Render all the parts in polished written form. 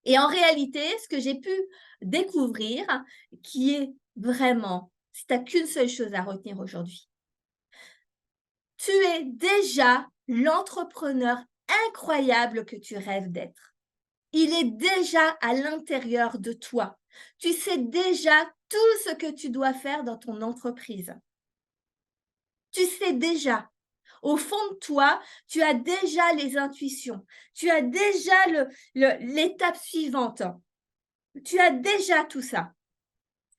Et en réalité, ce que j'ai pu découvrir, qui est vraiment, si tu as qu'une seule chose à retenir aujourd'hui, tu es déjà l'entrepreneur incroyable que tu rêves d'être. Il est déjà à l'intérieur de toi. Tu sais déjà tout ce que tu dois faire dans ton entreprise. Tu sais déjà. Au fond de toi, tu as déjà les intuitions. Tu as déjà l'étape suivante. Tu as déjà tout ça.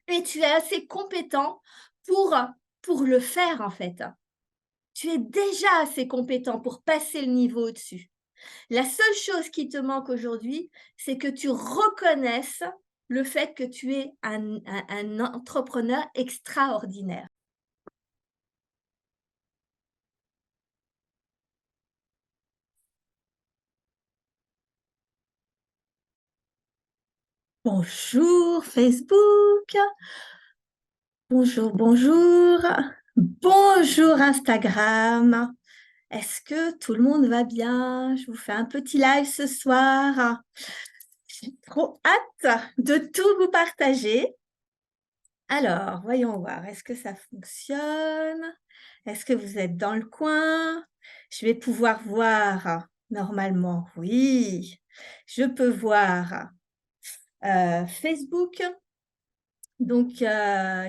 Et tu es assez compétent pour, pour le faire, en fait. Tu es déjà assez compétent pour passer le niveau au-dessus. La seule chose qui te manque aujourd'hui, c'est que tu reconnaisses le fait que tu es un entrepreneur extraordinaire. Bonjour Facebook, bonjour, bonjour, bonjour Instagram. Est-ce que tout le monde va bien? Je vous fais un petit live ce soir. J'ai trop hâte de tout vous partager. Alors, voyons voir, est-ce que ça fonctionne? Est-ce que vous êtes dans le coin? Je vais pouvoir voir, normalement, oui, je peux voir Facebook. Donc,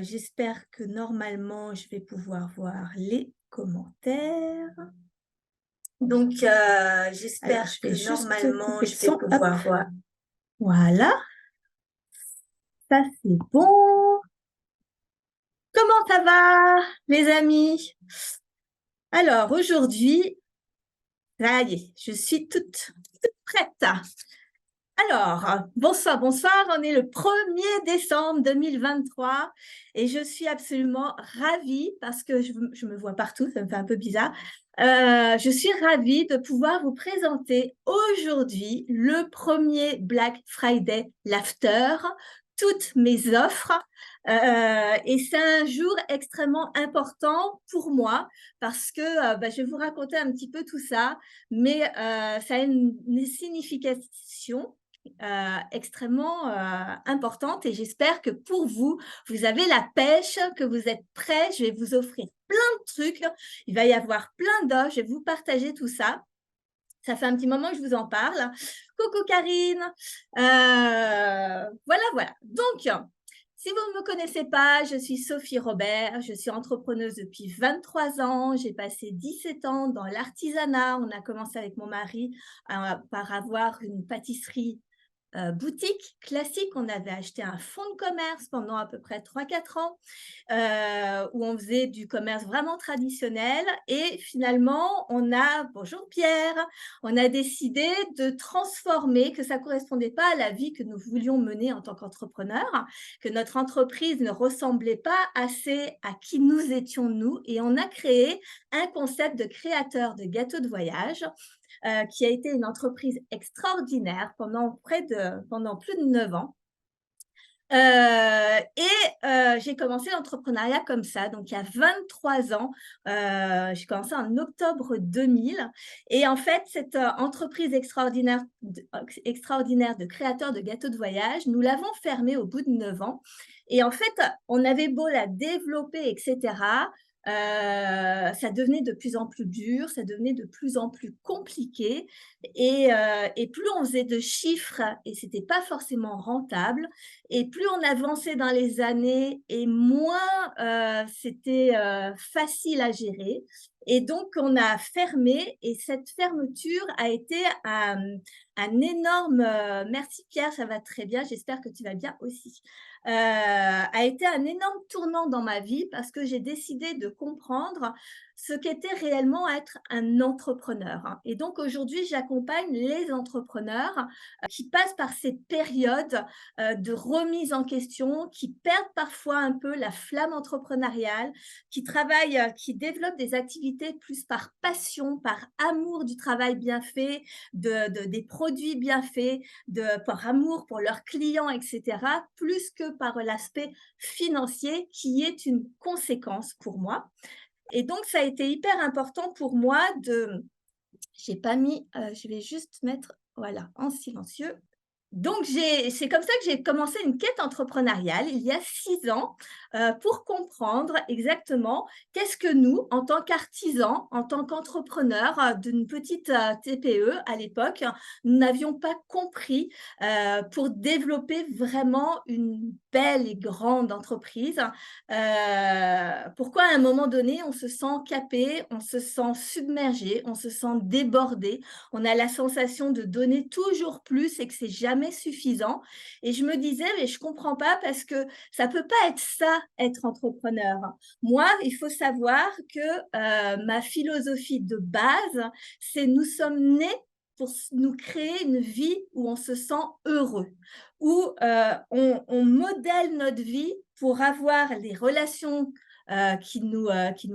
j'espère que normalement, je vais pouvoir voir les commentaires. Donc, j'espère que normalement, je vais pouvoir voir. Voilà, ça c'est bon. Comment ça va, les amis? Alors, aujourd'hui, ça y est, je suis toute prête. Alors, bonsoir, bonsoir, on est le 1er décembre 2023 et je suis absolument ravie parce que je me vois partout, ça me fait un peu bizarre. Je suis ravie de pouvoir vous présenter aujourd'hui le premier Black Friday l'after, toutes mes offres. Et c'est un jour extrêmement important pour moi parce que je vais vous raconter un petit peu tout ça, mais ça a une signification extrêmement importante et j'espère que pour vous, vous avez la pêche, que vous êtes prêts. Je vais vous offrir plein de trucs. Il va y avoir plein d'offres. Je vais vous partager tout ça. Ça fait un petit moment que je vous en parle. Coucou Karine. Voilà, voilà. Donc, si vous ne me connaissez pas, je suis Sophie Robert, je suis entrepreneuse depuis 23 ans, j'ai passé 17 ans dans l'artisanat. On a commencé avec mon mari par avoir une pâtisserie boutique classique. On avait acheté un fonds de commerce pendant à peu près 3-4 ans où on faisait du commerce vraiment traditionnel. Et finalement, bonjour Pierre, on a décidé de transformer, que ça ne correspondait pas à la vie que nous voulions mener en tant qu'entrepreneurs, que notre entreprise ne ressemblait pas assez à qui nous étions nous. Et on a créé un concept de créateur de gâteaux de voyage qui a été une entreprise extraordinaire pendant plus de 9 ans. J'ai commencé l'entrepreneuriat comme ça, donc il y a 23 ans. J'ai commencé en octobre 2000. Et en fait, cette entreprise extraordinaire de créateurs de gâteaux de voyage, nous l'avons fermée au bout de 9 ans. Et en fait, on avait beau la développer, etc. Ça devenait de plus en plus dur, ça devenait de plus en plus compliqué. Et plus on faisait de chiffres, et ce n'était pas forcément rentable, et plus on avançait dans les années et moins c'était facile à gérer. Et donc, on a fermé et cette fermeture a été un énorme… merci Pierre, ça va très bien, j'espère que tu vas bien aussi. A été un énorme tournant dans ma vie parce que j'ai décidé de comprendre ce qu'était réellement être un entrepreneur. Et donc, aujourd'hui, j'accompagne les entrepreneurs qui passent par ces périodes de remise en question, qui perdent parfois un peu la flamme entrepreneuriale, qui travaillent, qui développent des activités plus par passion, par amour du travail bien fait, des produits bien faits, par amour pour leurs clients, etc., plus que par l'aspect financier qui est une conséquence pour moi. Et donc, ça a été hyper important pour moi j'ai pas mis, je vais juste mettre, voilà, en silencieux. Donc, c'est comme ça que j'ai commencé une quête entrepreneuriale il y a 6 ans pour comprendre exactement qu'est-ce que nous, en tant qu'artisans, en tant qu'entrepreneurs d'une petite TPE à l'époque, nous n'avions pas compris pour développer vraiment une belle et grande entreprise. Pourquoi à un moment donné, on se sent capé, on se sent submergé, on se sent débordé, on a la sensation de donner toujours plus et que c'est jamais suffisant. Et je me disais, mais je comprends pas parce que ça peut pas être ça, être entrepreneur. Moi, il faut savoir que ma philosophie de base, c'est nous sommes nés pour nous créer une vie où on se sent heureux, où on modèle notre vie pour avoir les relations qui nous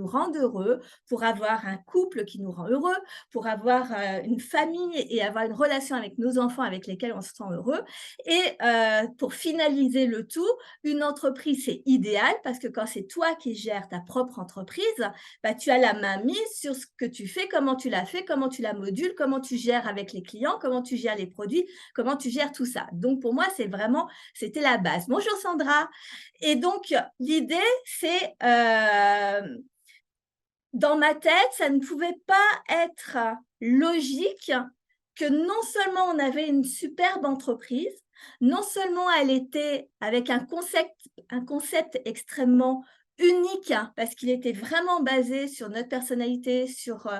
rendent heureux, pour avoir un couple qui nous rend heureux, pour avoir une famille et avoir une relation avec nos enfants avec lesquels on se sent heureux. Et pour finaliser le tout, une entreprise, c'est idéal parce que quand c'est toi qui gères ta propre entreprise, bah, tu as la main mise sur ce que tu fais, comment tu l'as fait, comment tu la modules, comment tu gères avec les clients, comment tu gères les produits, comment tu gères tout ça. Donc pour moi, c'était la base. Bonjour Sandra. Et donc l'idée, c'est dans ma tête, ça ne pouvait pas être logique que non seulement on avait une superbe entreprise, non seulement elle était avec un concept extrêmement unique, hein, parce qu'il était vraiment basé sur notre personnalité, sur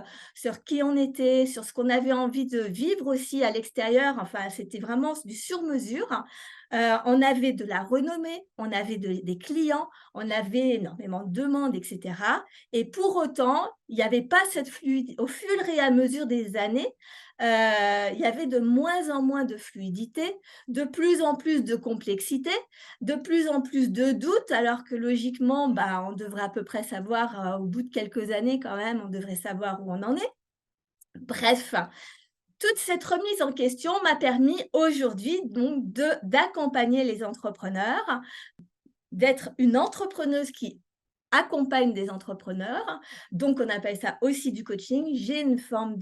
qui on était, sur ce qu'on avait envie de vivre aussi à l'extérieur. Enfin, c'était vraiment du sur-mesure. On avait de la renommée, on avait des clients, on avait énormément de demandes, etc. Et pour autant, il n'y avait pas cette fluidité. Au fur et à mesure des années, il y avait de moins en moins de fluidité, de plus en plus de complexité, de plus en plus de doutes, alors que logiquement, bah, on devrait à peu près savoir, au bout de quelques années quand même, on devrait savoir où on en est. Bref, toute cette remise en question m'a permis aujourd'hui donc d'accompagner les entrepreneurs, d'être une entrepreneuse qui accompagne des entrepreneurs. Donc, on appelle ça aussi du coaching. J'ai une forme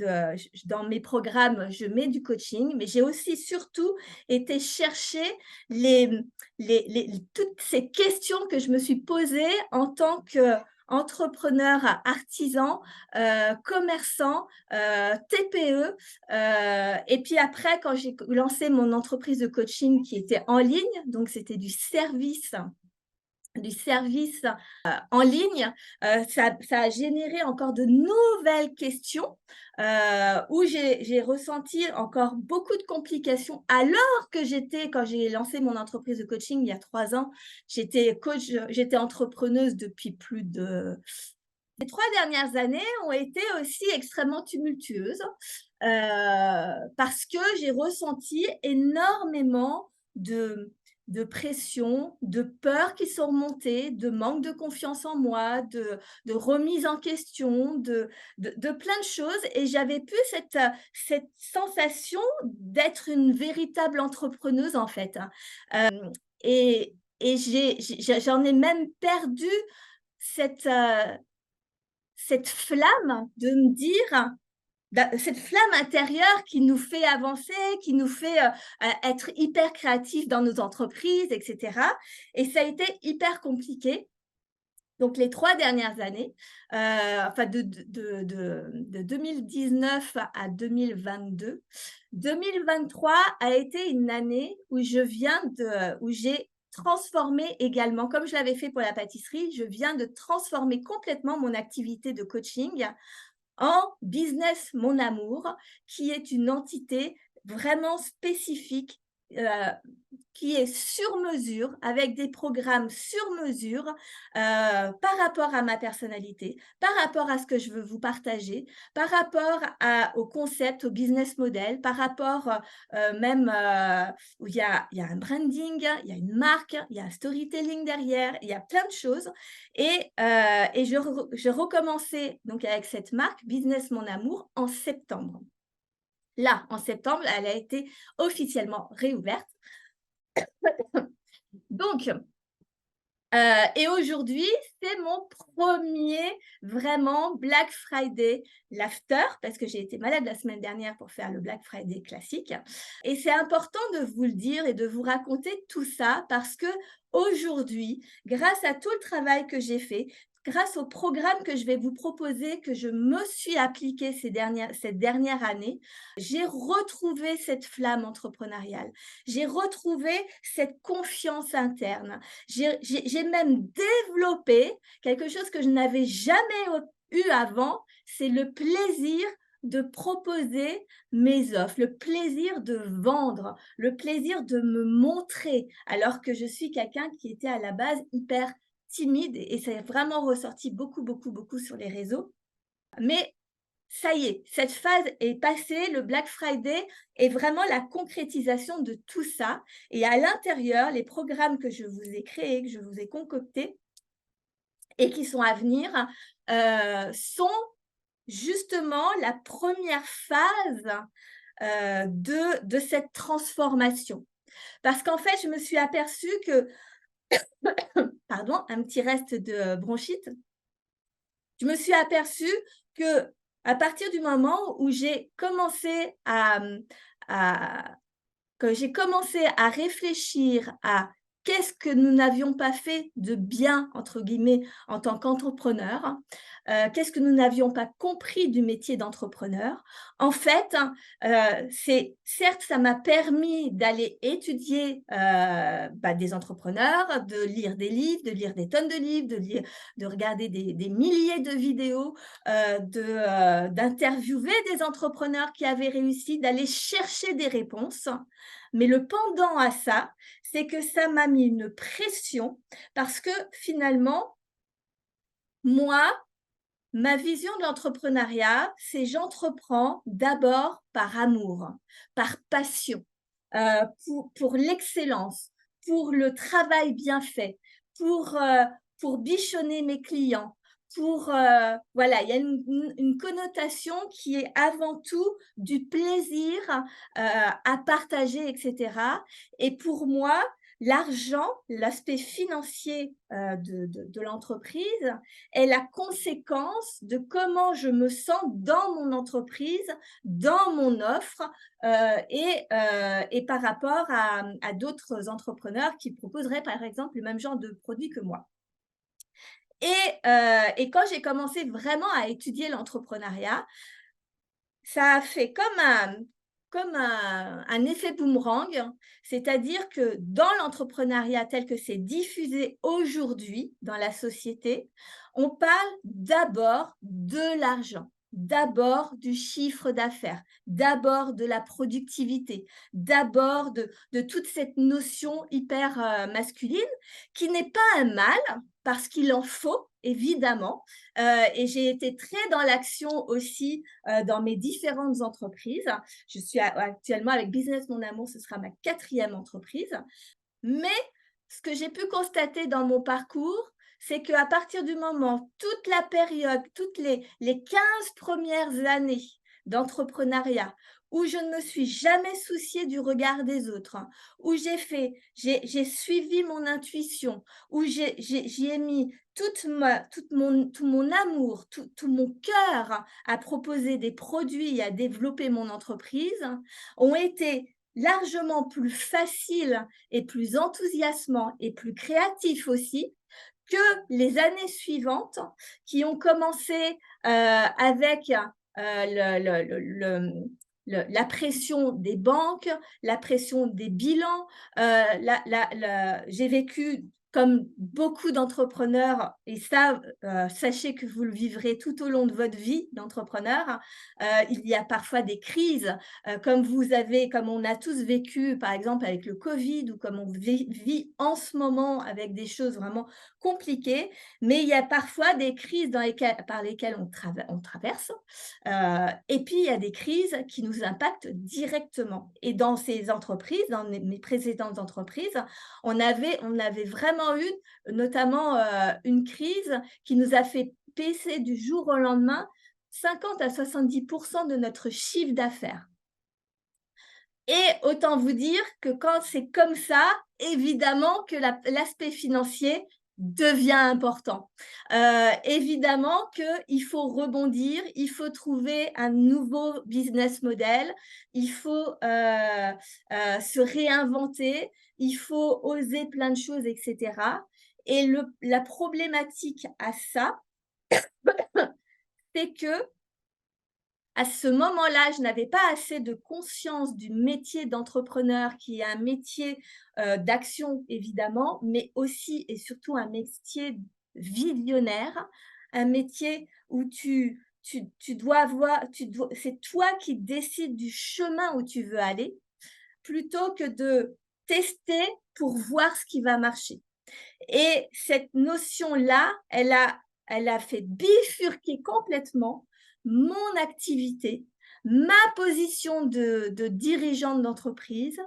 dans mes programmes, je mets du coaching, mais j'ai aussi surtout été chercher toutes ces questions que je me suis posées en tant qu'entrepreneur, artisan, commerçant, TPE. Et puis après, quand j'ai lancé mon entreprise de coaching qui était en ligne, donc c'était du service en ligne, ça a généré encore de nouvelles questions où j'ai ressenti encore beaucoup de complications alors que quand j'ai lancé mon entreprise de coaching il y a 3 ans, j'étais coach, j'étais entrepreneuse depuis plus de… Les 3 dernières années ont été aussi extrêmement tumultueuses parce que j'ai ressenti énormément de pression, de peurs qui sont remontées, de manque de confiance en moi, de remise en question, de plein de choses. Et j'avais plus cette sensation d'être une véritable entrepreneuse, en fait. Et j'en ai même perdu cette, cette flamme de me dire, cette flamme intérieure qui nous fait avancer, qui nous fait être hyper créatifs dans nos entreprises, etc. Et ça a été hyper compliqué. Donc, les 3 dernières années, enfin de 2019 à 2022, 2023 a été une année où où j'ai transformé également, comme je l'avais fait pour la pâtisserie, je viens de transformer complètement mon activité de coaching en Business Mon Amour, qui est une entité vraiment spécifique, qui est sur mesure, avec des programmes sur mesure, par rapport à ma personnalité, par rapport à ce que je veux vous partager, par rapport au concept, au business model, par rapport même où il y a un branding, il y a une marque, il y a un storytelling derrière, il y a plein de choses. Et je recommençais donc avec cette marque Business Mon Amour en septembre. Là, en septembre, elle a été officiellement réouverte. Donc, Et aujourd'hui, c'est mon premier vraiment Black Friday l'after, parce que j'ai été malade la semaine dernière pour faire le Black Friday classique. Et c'est important de vous le dire et de vous raconter tout ça parce que aujourd'hui, grâce à tout le travail que j'ai fait, grâce au programme que je vais vous proposer, que je me suis appliqué cette dernière année, j'ai retrouvé cette flamme entrepreneuriale. J'ai retrouvé cette confiance interne. J'ai même développé quelque chose que je n'avais jamais eu avant, c'est le plaisir de proposer mes offres, le plaisir de vendre, le plaisir de me montrer, alors que je suis quelqu'un qui était à la base hyper timide et c'est vraiment ressorti beaucoup, beaucoup, beaucoup sur les réseaux. Mais ça y est, cette phase est passée, le Black Friday est vraiment la concrétisation de tout ça. Et à l'intérieur, les programmes que je vous ai créés, que je vous ai concoctés et qui sont à venir, sont justement la première phase de cette transformation. Parce qu'en fait, je me suis aperçue que, pardon, un petit reste de bronchite, je me suis aperçue que à partir du moment où j'ai commencé à que j'ai commencé à réfléchir à qu'est-ce que nous n'avions pas fait de bien, entre guillemets, en tant qu'entrepreneur, qu'est-ce que nous n'avions pas compris du métier d'entrepreneur. En fait, c'est certes, ça m'a permis d'aller étudier des entrepreneurs, de lire des livres, de lire des tonnes de livres, de regarder des milliers de vidéos, d'interviewer des entrepreneurs qui avaient réussi, d'aller chercher des réponses. Mais le pendant à ça, c'est que ça m'a mis une pression parce que finalement, moi, ma vision de l'entrepreneuriat, c'est j'entreprends d'abord par amour, par passion, pour l'excellence, pour le travail bien fait, pour, heu, pour bichonner mes clients, voilà, il y a une connotation qui est avant tout du plaisir, à partager et cetera et pour moi, l'argent, l'aspect financier, de l'entreprise est la conséquence de comment je me sens dans mon entreprise, dans mon offre, et par rapport à d'autres entrepreneurs qui proposeraient, par exemple, le même genre de produit que moi. Et quand j'ai commencé vraiment à étudier l'entrepreneuriat, ça a fait comme un effet boomerang, c'est-à-dire que dans l'entrepreneuriat tel que c'est diffusé aujourd'hui dans la société, on parle d'abord de l'argent, d'abord du chiffre d'affaires, d'abord de la productivité, d'abord de toute cette notion hyper masculine qui n'est pas un mal parce qu'il en faut évidemment. Et j'ai été très dans l'action aussi dans mes différentes entreprises. Je suis actuellement avec Business Mon Amour, ce sera ma 4e entreprise. Mais ce que j'ai pu constater dans mon parcours, c'est qu'à partir du moment, toute la période, toutes les 15 premières années d'entrepreneuriat, où je ne me suis jamais souciée du regard des autres, hein, où j'ai suivi mon intuition, où j'y ai mis tout mon amour, tout mon cœur à proposer des produits et à développer mon entreprise, ont été largement plus faciles et plus enthousiasmants et plus créatifs aussi que les années suivantes qui ont commencé avec la pression des banques, la pression des bilans. J'ai vécu comme beaucoup d'entrepreneurs, et ça, sachez que vous le vivrez tout au long de votre vie d'entrepreneur. Il y a parfois des crises, comme on a tous vécu, par exemple avec le Covid, ou comme on vit en ce moment avec des choses vraiment compliquées. Mais il y a parfois des crises par lesquelles on traverse. Et puis, il y a des crises qui nous impactent directement. Et dans ces entreprises, dans mes précédentes entreprises, on avait vraiment eu notamment une crise qui nous a fait baisser du jour au lendemain 50 à 70% de notre chiffre d'affaires. Et autant vous dire que quand c'est comme ça, évidemment que l'aspect financier devient important. Évidemment qu'il faut rebondir, il faut trouver un nouveau business model, il faut se réinventer, il faut oser plein de choses, etc. Et la problématique à ça, c'est que à ce moment-là, je n'avais pas assez de conscience du métier d'entrepreneur, qui est un métier d'action, évidemment, mais aussi et surtout un métier visionnaire, un métier où tu dois avoir, c'est toi qui décides du chemin où tu veux aller, plutôt que de tester pour voir ce qui va marcher. Et cette notion-là, elle a fait bifurquer complètement mon activité, ma position de dirigeante d'entreprise,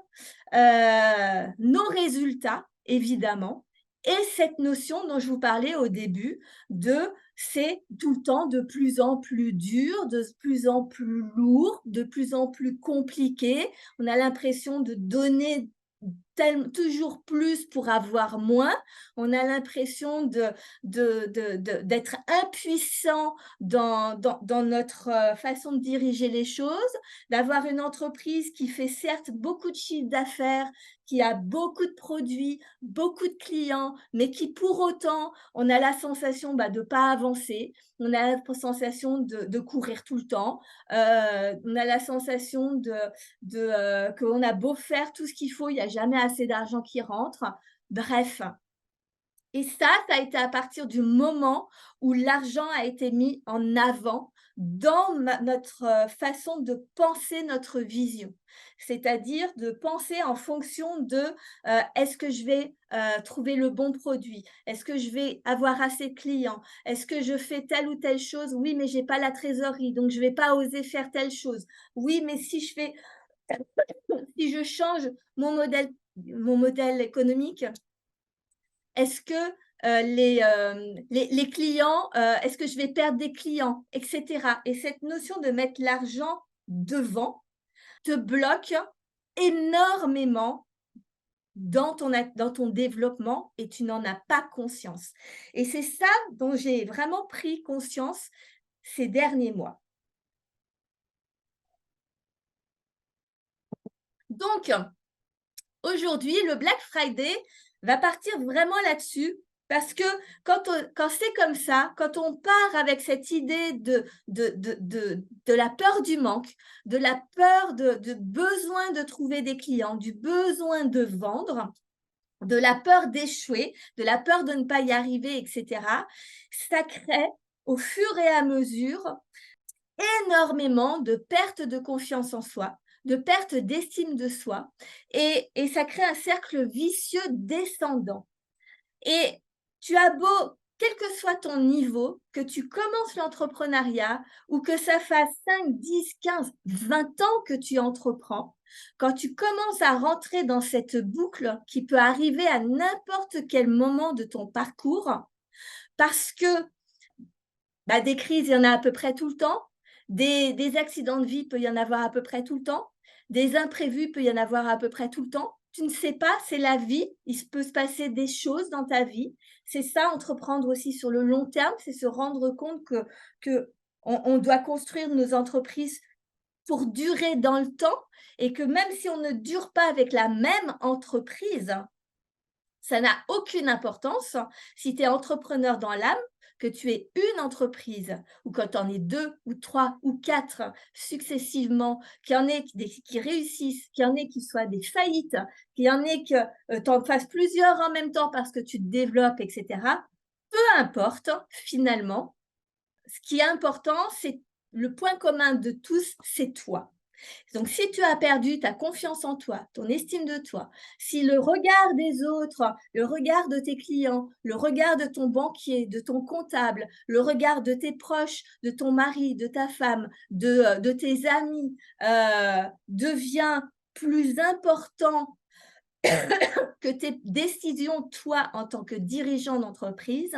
nos résultats, évidemment, et cette notion dont je vous parlais au début de c'est tout le temps de plus en plus dur, de plus en plus lourd, de plus en plus compliqué. On a l'impression de donner toujours plus pour avoir moins. On a l'impression d'être impuissant dans notre façon de diriger les choses, d'avoir une entreprise qui fait certes beaucoup de chiffre d'affaires, qui a beaucoup de produits, beaucoup de clients, mais qui pour autant, on a la sensation de ne pas avancer, on a la sensation de courir tout le temps, on a la sensation qu'on a beau faire tout ce qu'il faut, il n'y a jamais assez d'argent qui rentre. Bref. Et ça a été à partir du moment où l'argent a été mis en avant dans notre façon de penser notre vision. C'est-à-dire de penser en fonction de est-ce que je vais trouver le bon produit? Est-ce que je vais avoir assez de clients? Est-ce que je fais telle ou telle chose? Oui, mais je n'ai pas la trésorerie, donc je ne vais pas oser faire telle chose. Oui, mais si je change mon modèle économique, est-ce que les clients, est-ce que je vais perdre des clients, etc. Et cette notion de mettre l'argent devant te bloque énormément dans ton développement et tu n'en as pas conscience. Et c'est ça dont j'ai vraiment pris conscience ces derniers mois. Donc, aujourd'hui, le Black Friday va partir vraiment là-dessus parce que quand c'est comme ça, quand on part avec cette idée de la peur du manque, de la peur de besoin de trouver des clients, du besoin de vendre, de la peur d'échouer, de la peur de ne pas y arriver, etc., ça crée au fur et à mesure énormément de perte de confiance en soi, de perte d'estime de soi, et ça crée un cercle vicieux descendant. Et tu as beau, quel que soit ton niveau, que tu commences l'entrepreneuriat ou que ça fasse 5, 10, 15, 20 ans que tu entreprends, quand tu commences à rentrer dans cette boucle qui peut arriver à n'importe quel moment de ton parcours, parce que des crises, il y en a à peu près tout le temps, des accidents de vie, il peut y en avoir à peu près tout le temps, des imprévus, il peut y en avoir à peu près tout le temps. Tu ne sais pas, c'est la vie, il peut se passer des choses dans ta vie. C'est ça, entreprendre aussi sur le long terme, c'est se rendre compte que on doit construire nos entreprises pour durer dans le temps et que même si on ne dure pas avec la même entreprise, ça n'a aucune importance si tu es entrepreneur dans l'âme, que tu aies une entreprise ou quand tu en es 2 ou 3 ou 4 successivement, qu'il y en ait qui réussissent, qu'il y en ait qui soient des faillites, qu'il y en ait que tu en fasses plusieurs en même temps parce que tu te développes, etc. Peu importe, finalement, ce qui est important, c'est le point commun de tous, c'est toi. Donc, si tu as perdu ta confiance en toi, ton estime de toi, si le regard des autres, le regard de tes clients, le regard de ton banquier, de ton comptable, le regard de tes proches, de ton mari, de ta femme, de tes amis devient plus important que tes décisions, toi, en tant que dirigeant d'entreprise,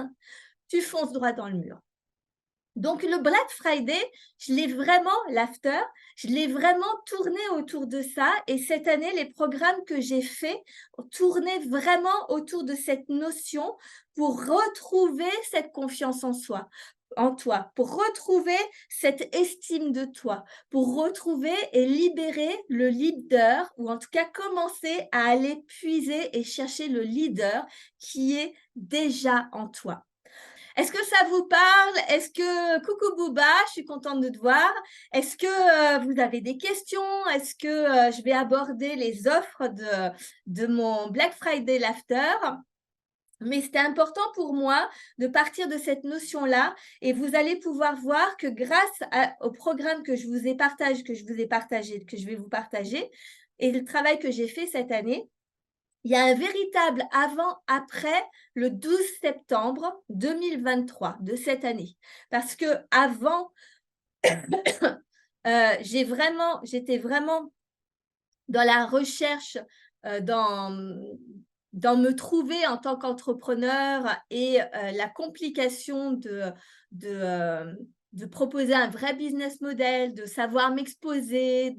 tu fonces droit dans le mur. Donc, le Black Friday, je l'ai vraiment, l'after, je l'ai vraiment tourné autour de ça. Et cette année, les programmes que j'ai faits tournaient vraiment autour de cette notion pour retrouver cette confiance en soi, en toi, pour retrouver cette estime de toi, pour retrouver et libérer le leader, ou en tout cas commencer à aller puiser et chercher le leader qui est déjà en toi. Est-ce que ça vous parle? Est-ce que coucou Bouba, je suis contente de te voir. Est-ce que, vous avez des questions? Est-ce que, je vais aborder les offres de mon Black Friday l'after? Mais c'était important pour moi de partir de cette notion-là et vous allez pouvoir voir que grâce au programme que je vous ai partagé, que je vais vous partager et le travail que j'ai fait cette année, il y a un véritable avant-après le 12 septembre 2023 de cette année. Parce que avant, j'étais vraiment dans la recherche, dans me trouver en tant qu'entrepreneur et la complication de, de proposer un vrai business model, de savoir m'exposer,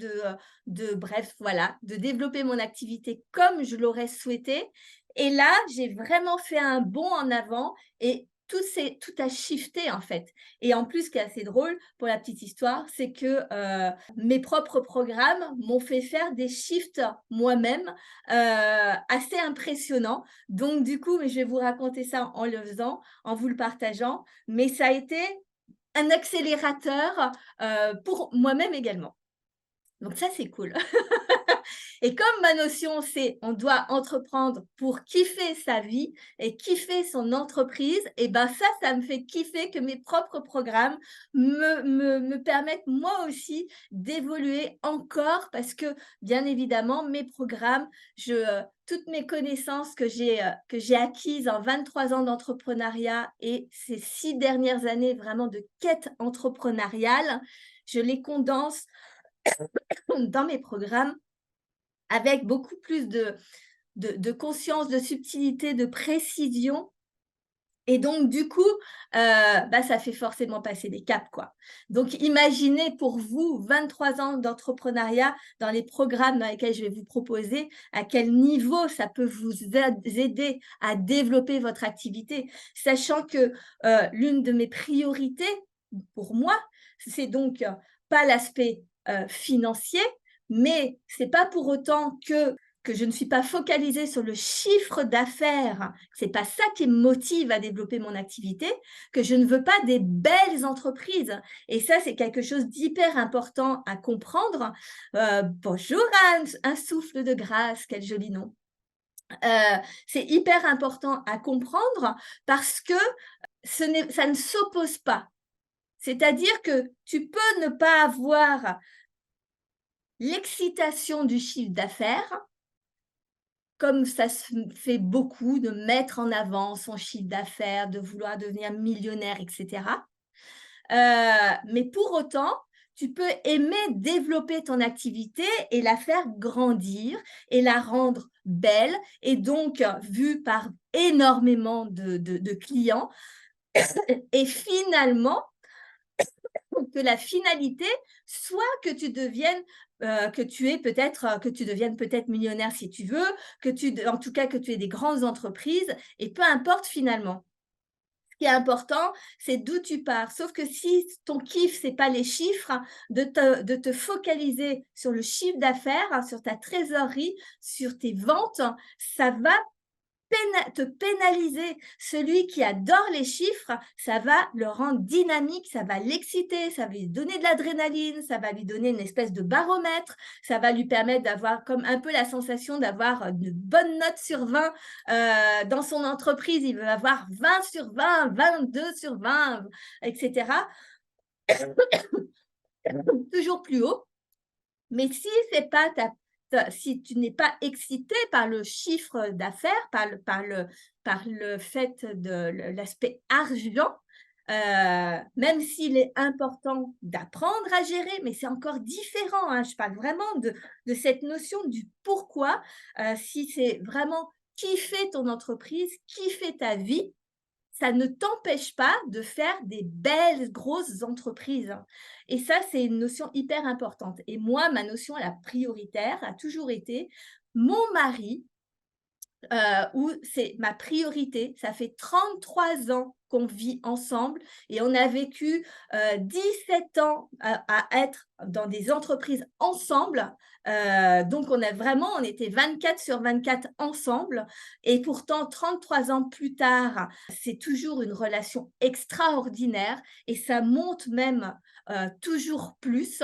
bref, voilà, de développer mon activité comme je l'aurais souhaité. Et là, j'ai vraiment fait un bond en avant et tout a shifté en fait. Et en plus, ce qui est assez drôle pour la petite histoire, c'est que mes propres programmes m'ont fait faire des shifts moi-même assez impressionnants. Donc, du coup, mais je vais vous raconter ça en le faisant, en vous le partageant. Mais ça a été un accélérateur pour moi-même également. Donc, ça, c'est cool. Et comme ma notion, c'est on doit entreprendre pour kiffer sa vie et kiffer son entreprise, et ben ça me fait kiffer que mes propres programmes me permettent moi aussi d'évoluer encore parce que, bien évidemment, mes programmes, toutes mes connaissances que j'ai acquises en 23 ans d'entrepreneuriat et ces 6 dernières années vraiment de quête entrepreneuriale, je les condense dans mes programmes avec beaucoup plus de conscience, de subtilité, de précision. Et donc, du coup, ça fait forcément passer des caps, quoi. Donc, imaginez pour vous 23 ans d'entrepreneuriat dans les programmes dans lesquels je vais vous proposer, à quel niveau ça peut vous aider à développer votre activité, sachant que l'une de mes priorités pour moi, c'est donc pas l'aspect financier, mais c'est pas pour autant que je ne suis pas focalisée sur le chiffre d'affaires, c'est pas ça qui me motive à développer mon activité, que je ne veux pas des belles entreprises. Et ça, c'est quelque chose d'hyper important à comprendre. Bonjour un souffle de grâce, quel joli nom. C'est hyper important à comprendre parce que ça ne s'oppose pas. C'est-à-dire que tu peux ne pas avoir l'excitation du chiffre d'affaires, comme ça se fait beaucoup, de mettre en avant son chiffre d'affaires, de vouloir devenir millionnaire, etc. Mais pour autant, tu peux aimer développer ton activité et la faire grandir et la rendre belle et donc vue par énormément de clients. Et finalement, que la finalité soit que tu deviennes que tu deviennes peut-être millionnaire si tu veux, en tout cas que tu aies des grandes entreprises et peu importe finalement. Ce qui est important, c'est d'où tu pars. Sauf que si ton kiff, c'est pas les chiffres, de te focaliser sur le chiffre d'affaires, sur ta trésorerie, sur tes ventes, ça va te pénaliser. Celui qui adore les chiffres, ça va le rendre dynamique, ça va l'exciter, ça va lui donner de l'adrénaline, ça va lui donner une espèce de baromètre, ça va lui permettre d'avoir comme un peu la sensation d'avoir une bonne note sur 20 dans son entreprise. Il veut avoir 20 sur 20, 22 sur 20, etc. Toujours plus haut. Mais si c'est pas si tu n'es pas excité par le chiffre d'affaires, par le fait de l'aspect argent, même s'il est important d'apprendre à gérer, mais c'est encore différent, hein. Je parle vraiment de cette notion du pourquoi, si c'est vraiment kiffer ton entreprise, kiffer ta vie, ça ne t'empêche pas de faire des belles, grosses entreprises. Et ça, c'est une notion hyper importante. Et moi, ma notion, la prioritaire, a toujours été mon mari, où c'est ma priorité. Ça fait 33 ans qu'on vit ensemble et on a vécu 17 ans à être dans des entreprises ensemble. Donc, on était 24/24 ensemble. Et pourtant, 33 ans plus tard, c'est toujours une relation extraordinaire et ça monte même toujours plus.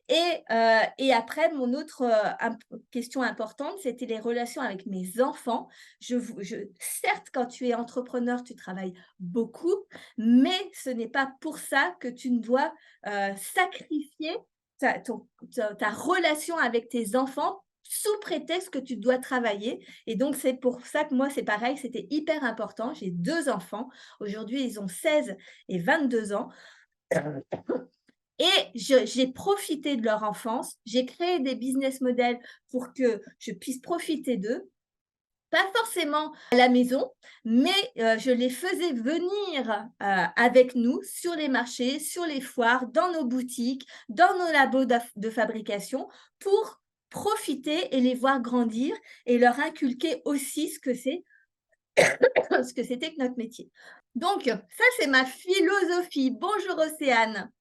Et après, mon autre question importante, c'était les relations avec mes enfants. Certes, quand tu es entrepreneur, tu travailles beaucoup, mais ce n'est pas pour ça que tu ne dois sacrifier ta relation avec tes enfants sous prétexte que tu dois travailler. Et donc, c'est pour ça que moi, c'est pareil, c'était hyper important. J'ai 2 enfants. Aujourd'hui, ils ont 16 et 22 ans. Et j'ai profité de leur enfance. J'ai créé des business models pour que je puisse profiter d'eux. Pas forcément à la maison, mais je les faisais venir avec nous sur les marchés, sur les foires, dans nos boutiques, dans nos labos de fabrication pour profiter et les voir grandir et leur inculquer aussi ce que c'était que notre métier. Donc ça, c'est ma philosophie. Bonjour Océane.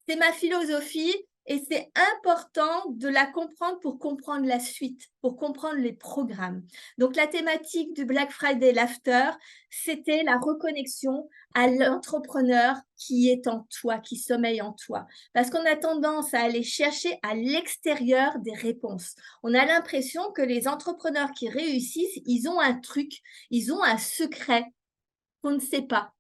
C'est ma philosophie et c'est important de la comprendre pour comprendre la suite, pour comprendre les programmes. Donc, la thématique du Black Friday l'after, c'était la reconnexion à l'entrepreneur qui est en toi, qui sommeille en toi. Parce qu'on a tendance à aller chercher à l'extérieur des réponses. On a l'impression que les entrepreneurs qui réussissent, ils ont un truc, ils ont un secret qu'on ne sait pas.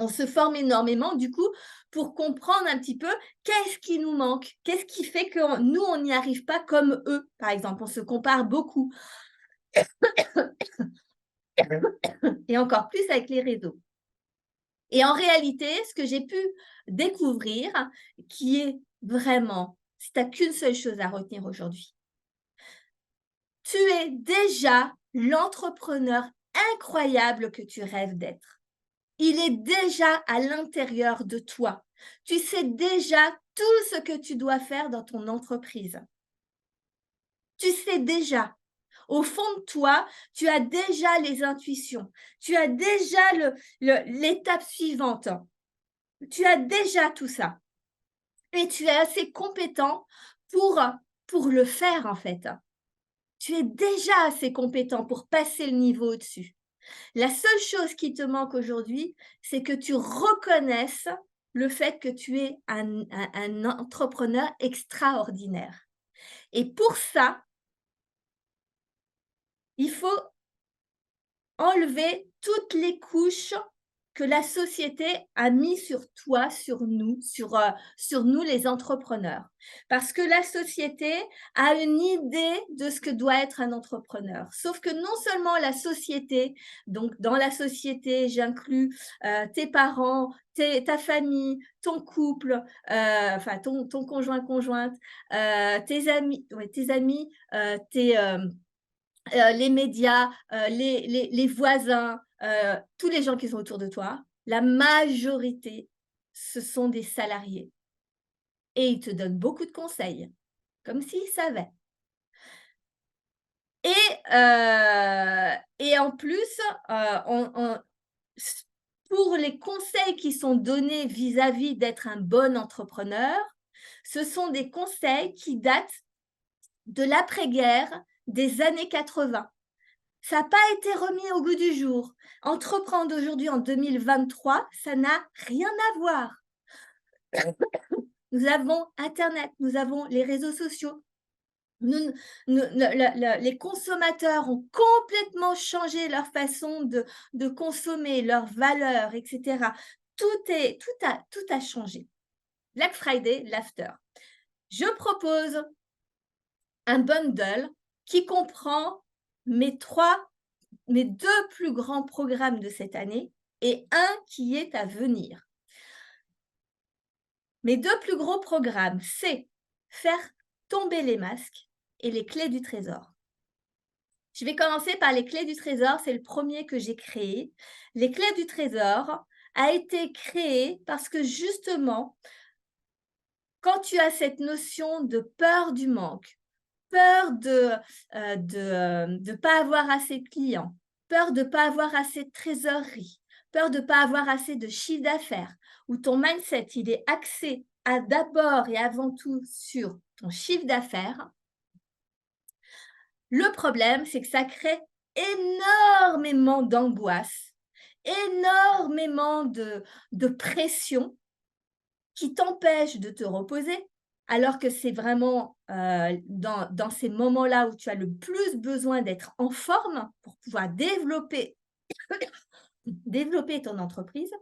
On se forme énormément, du coup, pour comprendre un petit peu qu'est-ce qui nous manque, qu'est-ce qui fait que nous, on n'y arrive pas comme eux, par exemple. On se compare beaucoup. Et encore plus avec les réseaux. Et en réalité, ce que j'ai pu découvrir, qui est vraiment, si tu n'as qu'une seule chose à retenir aujourd'hui, tu es déjà l'entrepreneur incroyable que tu rêves d'être. Il est déjà à l'intérieur de toi. Tu sais déjà tout ce que tu dois faire dans ton entreprise. Tu sais déjà. Au fond de toi, tu as déjà les intuitions. Tu as déjà l'étape suivante. Tu as déjà tout ça. Et tu es assez compétent pour le faire, en fait. Tu es déjà assez compétent pour passer le niveau au-dessus. La seule chose qui te manque aujourd'hui, c'est que tu reconnaisses le fait que tu es un entrepreneur extraordinaire. Et pour ça, il faut enlever toutes les couches que la société a mis sur toi, sur nous les entrepreneurs. Parce que la société a une idée de ce que doit être un entrepreneur. Sauf que non seulement la société, donc dans la société, j'inclus tes parents, ta famille, ton couple, enfin ton conjointe, tes amis, les médias, les voisins, tous les gens qui sont autour de toi, la majorité, ce sont des salariés. Et ils te donnent beaucoup de conseils, comme s'ils savaient. Et en plus, pour les conseils qui sont donnés vis-à-vis d'être un bon entrepreneur, ce sont des conseils qui datent de l'après-guerre des années 80. Ça n'a pas été remis au goût du jour. Entreprendre aujourd'hui en 2023, ça n'a rien à voir. Nous avons Internet, nous avons les réseaux sociaux. Les consommateurs ont complètement changé leur façon de consommer, leurs valeurs, etc. Tout a changé. Black Friday, l'after. Je propose un bundle qui comprend mes deux plus grands programmes de cette année et un qui est à venir. Mes deux plus gros programmes, c'est faire tomber les masques et les clés du trésor. Je vais commencer par les clés du trésor, c'est le premier que j'ai créé. Les clés du trésor a été créé parce que justement, quand tu as cette notion de peur du manque, peur de pas avoir assez de clients, peur de pas avoir assez de trésorerie, peur de pas avoir assez de chiffre d'affaires, où ton mindset, il est axé à d'abord et avant tout sur ton chiffre d'affaires, le problème, c'est que ça crée énormément d'angoisse, énormément de pression qui t'empêche de te reposer, alors que c'est vraiment dans ces moments-là où tu as le plus besoin d'être en forme pour pouvoir développer ton entreprise.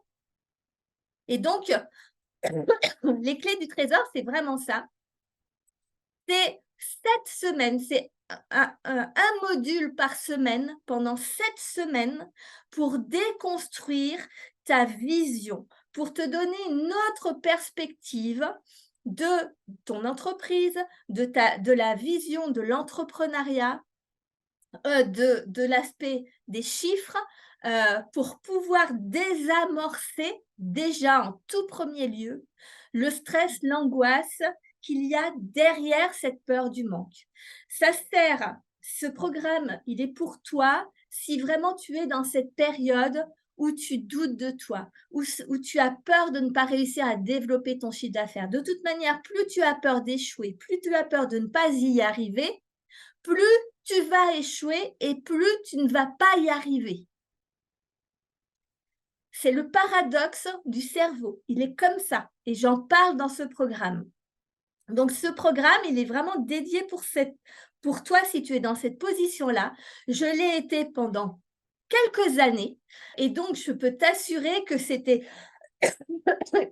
Et donc, les clés du trésor, c'est vraiment ça. C'est 7 semaines, c'est un module par semaine pendant 7 semaines pour déconstruire ta vision, pour te donner une autre perspective de ton entreprise, de la vision de l'entrepreneuriat, de l'aspect des chiffres, pour pouvoir désamorcer déjà en tout premier lieu le stress, l'angoisse qu'il y a derrière cette peur du manque. Ce programme, il est pour toi si vraiment tu es dans cette période où tu doutes de toi, où tu as peur de ne pas réussir à développer ton chiffre d'affaires. De toute manière, plus tu as peur d'échouer, plus tu as peur de ne pas y arriver, plus tu vas échouer et plus tu ne vas pas y arriver. C'est le paradoxe du cerveau. Il est comme ça et j'en parle dans ce programme. Donc, ce programme, il est vraiment dédié pour toi si tu es dans cette position-là. Je l'ai été pendant quelques années et donc je peux t'assurer que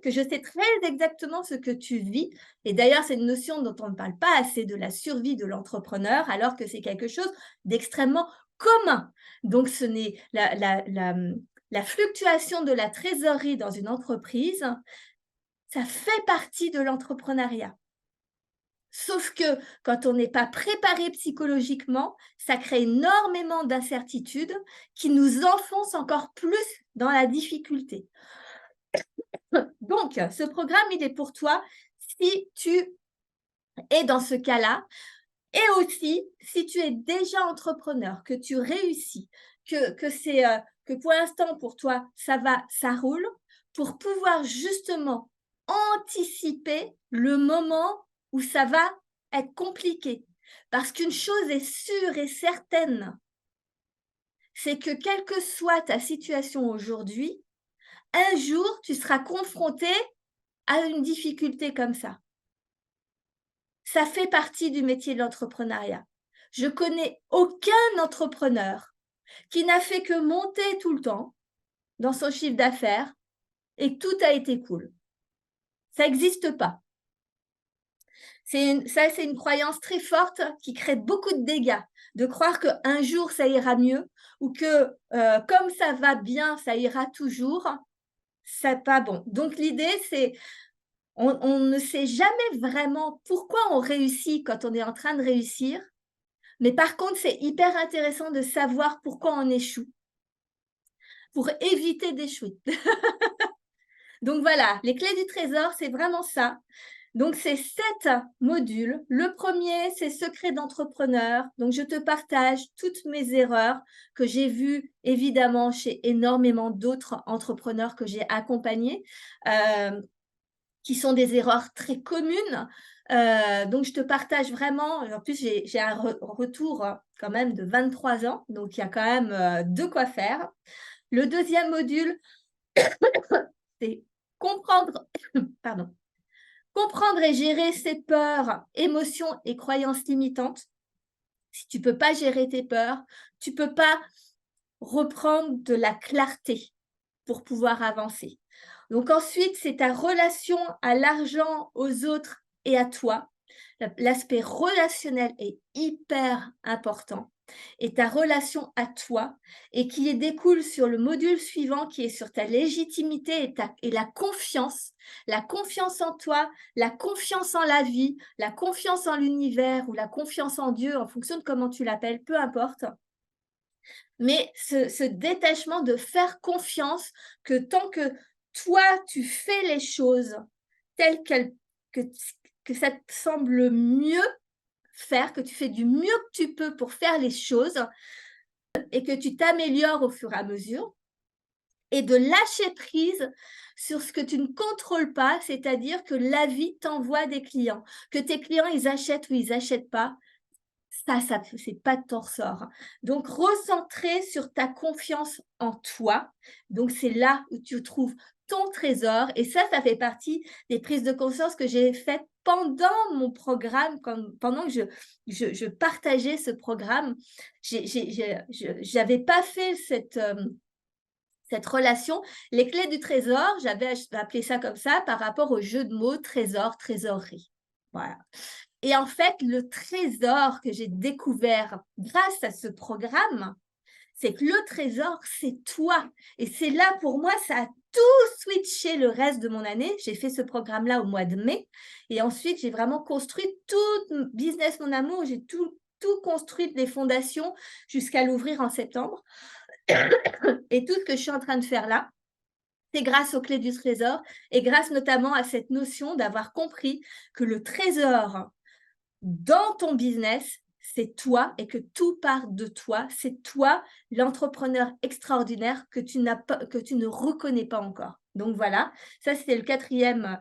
que je sais très exactement ce que tu vis. Et d'ailleurs, c'est une notion dont on ne parle pas assez de la survie de l'entrepreneur, alors que c'est quelque chose d'extrêmement commun. Donc, ce n'est la fluctuation de la trésorerie dans une entreprise, ça fait partie de l'entrepreneuriat. Sauf que quand on n'est pas préparé psychologiquement, ça crée énormément d'incertitudes qui nous enfoncent encore plus dans la difficulté. Donc, ce programme, il est pour toi si tu es dans ce cas-là et aussi si tu es déjà entrepreneur, que tu réussis, que pour l'instant, pour toi, ça va, ça roule, pour pouvoir justement anticiper le moment où ça va être compliqué. Parce qu'une chose est sûre et certaine, c'est que quelle que soit ta situation aujourd'hui, un jour, tu seras confronté à une difficulté comme ça. Ça fait partie du métier de l'entrepreneuriat. Je connais aucun entrepreneur qui n'a fait que monter tout le temps dans son chiffre d'affaires et que tout a été cool. Ça n'existe pas. C'est une croyance très forte qui crée beaucoup de dégâts, de croire qu'un jour ça ira mieux ou que comme ça va bien, ça ira toujours. C'est pas bon. Donc l'idée, c'est on ne sait jamais vraiment pourquoi on réussit quand on est en train de réussir, mais par contre, c'est hyper intéressant de savoir pourquoi on échoue, pour éviter d'échouer. Donc voilà, les clés du trésor, c'est vraiment ça. Donc, c'est 7 modules. Le premier, c'est secret d'entrepreneur. Donc, je te partage toutes mes erreurs que j'ai vues, évidemment, chez énormément d'autres entrepreneurs que j'ai accompagnés, qui sont des erreurs très communes. Donc, je te partage vraiment. En plus, j'ai un retour quand même de 23 ans. Donc, il y a quand même de quoi faire. Le deuxième module, c'est comprendre, pardon, comprendre et gérer ses peurs, émotions et croyances limitantes. Si tu ne peux pas gérer tes peurs, tu ne peux pas reprendre de la clarté pour pouvoir avancer. Donc ensuite, c'est ta relation à l'argent, aux autres et à toi. L'aspect relationnel est hyper important et ta relation à toi et qui découle sur le module suivant qui est sur ta légitimité et la confiance en toi, la confiance en la vie, la confiance en l'univers ou la confiance en Dieu en fonction de comment tu l'appelles, peu importe. Mais ce détachement de faire confiance que tant que toi, tu fais les choses telles que, que ça te semble mieux faire, que tu fais du mieux que tu peux pour faire les choses et que tu t'améliores au fur et à mesure, et de lâcher prise sur ce que tu ne contrôles pas, c'est-à-dire que la vie t'envoie des clients, que tes clients, ils achètent ou ils n'achètent pas, ça c'est pas de ton ressort. Donc, recentrer sur ta confiance en toi. Donc, c'est là où tu trouves ton trésor. Et ça fait partie des prises de conscience que j'ai faites pendant mon programme, pendant que je partageais ce programme. J'avais pas fait cette relation. Les clés du trésor, j'avais appelé ça comme ça par rapport au jeu de mots trésor, trésorerie. Voilà. Et en fait, le trésor que j'ai découvert grâce à ce programme, c'est que le trésor, c'est toi. Et c'est là, pour moi, ça a tout switché le reste de mon année. J'ai fait ce programme-là au mois de mai. Et ensuite, j'ai vraiment construit tout Business Mon Amour. J'ai tout construit des fondations jusqu'à l'ouvrir en septembre. Et tout ce que je suis en train de faire là, c'est grâce aux clés du trésor et grâce notamment à cette notion d'avoir compris que le trésor dans ton business, c'est toi et que tout part de toi. C'est toi, l'entrepreneur extraordinaire que tu ne reconnais pas encore. Donc voilà, ça c'était le 4e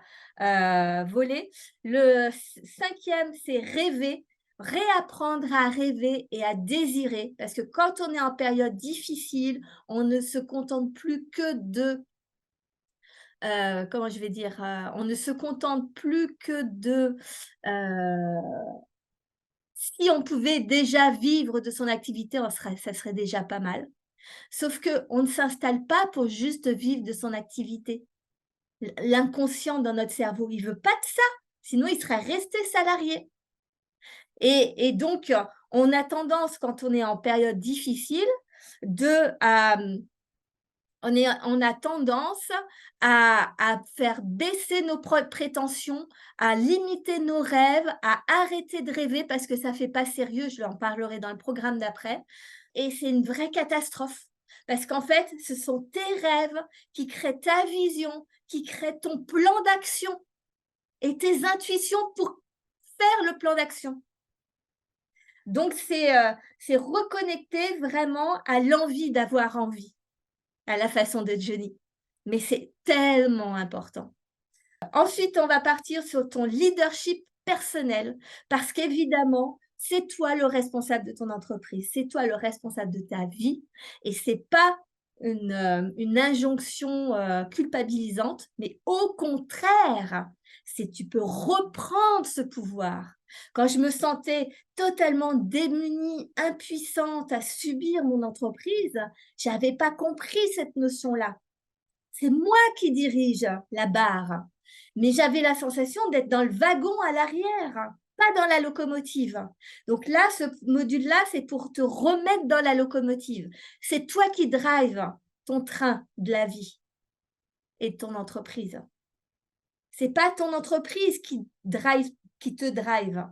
volet. Le 5e, c'est rêver, réapprendre à rêver et à désirer. Parce que quand on est en période difficile, on ne se contente plus que de comment je vais dire, on ne se contente plus que de, si on pouvait déjà vivre de son activité, ça serait déjà pas mal. Sauf qu'on ne s'installe pas pour juste vivre de son activité. L'inconscient dans notre cerveau, il veut pas de ça, sinon il serait resté salarié. Et donc, on a tendance, quand on est en période difficile, on a tendance à faire baisser nos prétentions, à limiter nos rêves, à arrêter de rêver parce que ça ne fait pas sérieux. Je en parlerai dans le programme d'après. Et c'est une vraie catastrophe. Parce qu'en fait, ce sont tes rêves qui créent ta vision, qui créent ton plan d'action et tes intuitions pour faire le plan d'action. Donc, c'est reconnecter vraiment à l'envie d'avoir envie, à la façon d'être Johnny. Mais c'est tellement important. Ensuite, on va partir sur ton leadership personnel parce qu'évidemment, c'est toi le responsable de ton entreprise, c'est toi le responsable de ta vie et c'est pas une injonction culpabilisante, mais au contraire, tu peux reprendre ce pouvoir. Quand je me sentais totalement démunie, impuissante à subir mon entreprise, je n'avais pas compris cette notion-là. C'est moi qui dirige la barre. Mais j'avais la sensation d'être dans le wagon à l'arrière, pas dans la locomotive. Donc là, ce module-là, c'est pour te remettre dans la locomotive. C'est toi qui drive ton train de la vie et de ton entreprise. C'est pas ton entreprise qui te drive.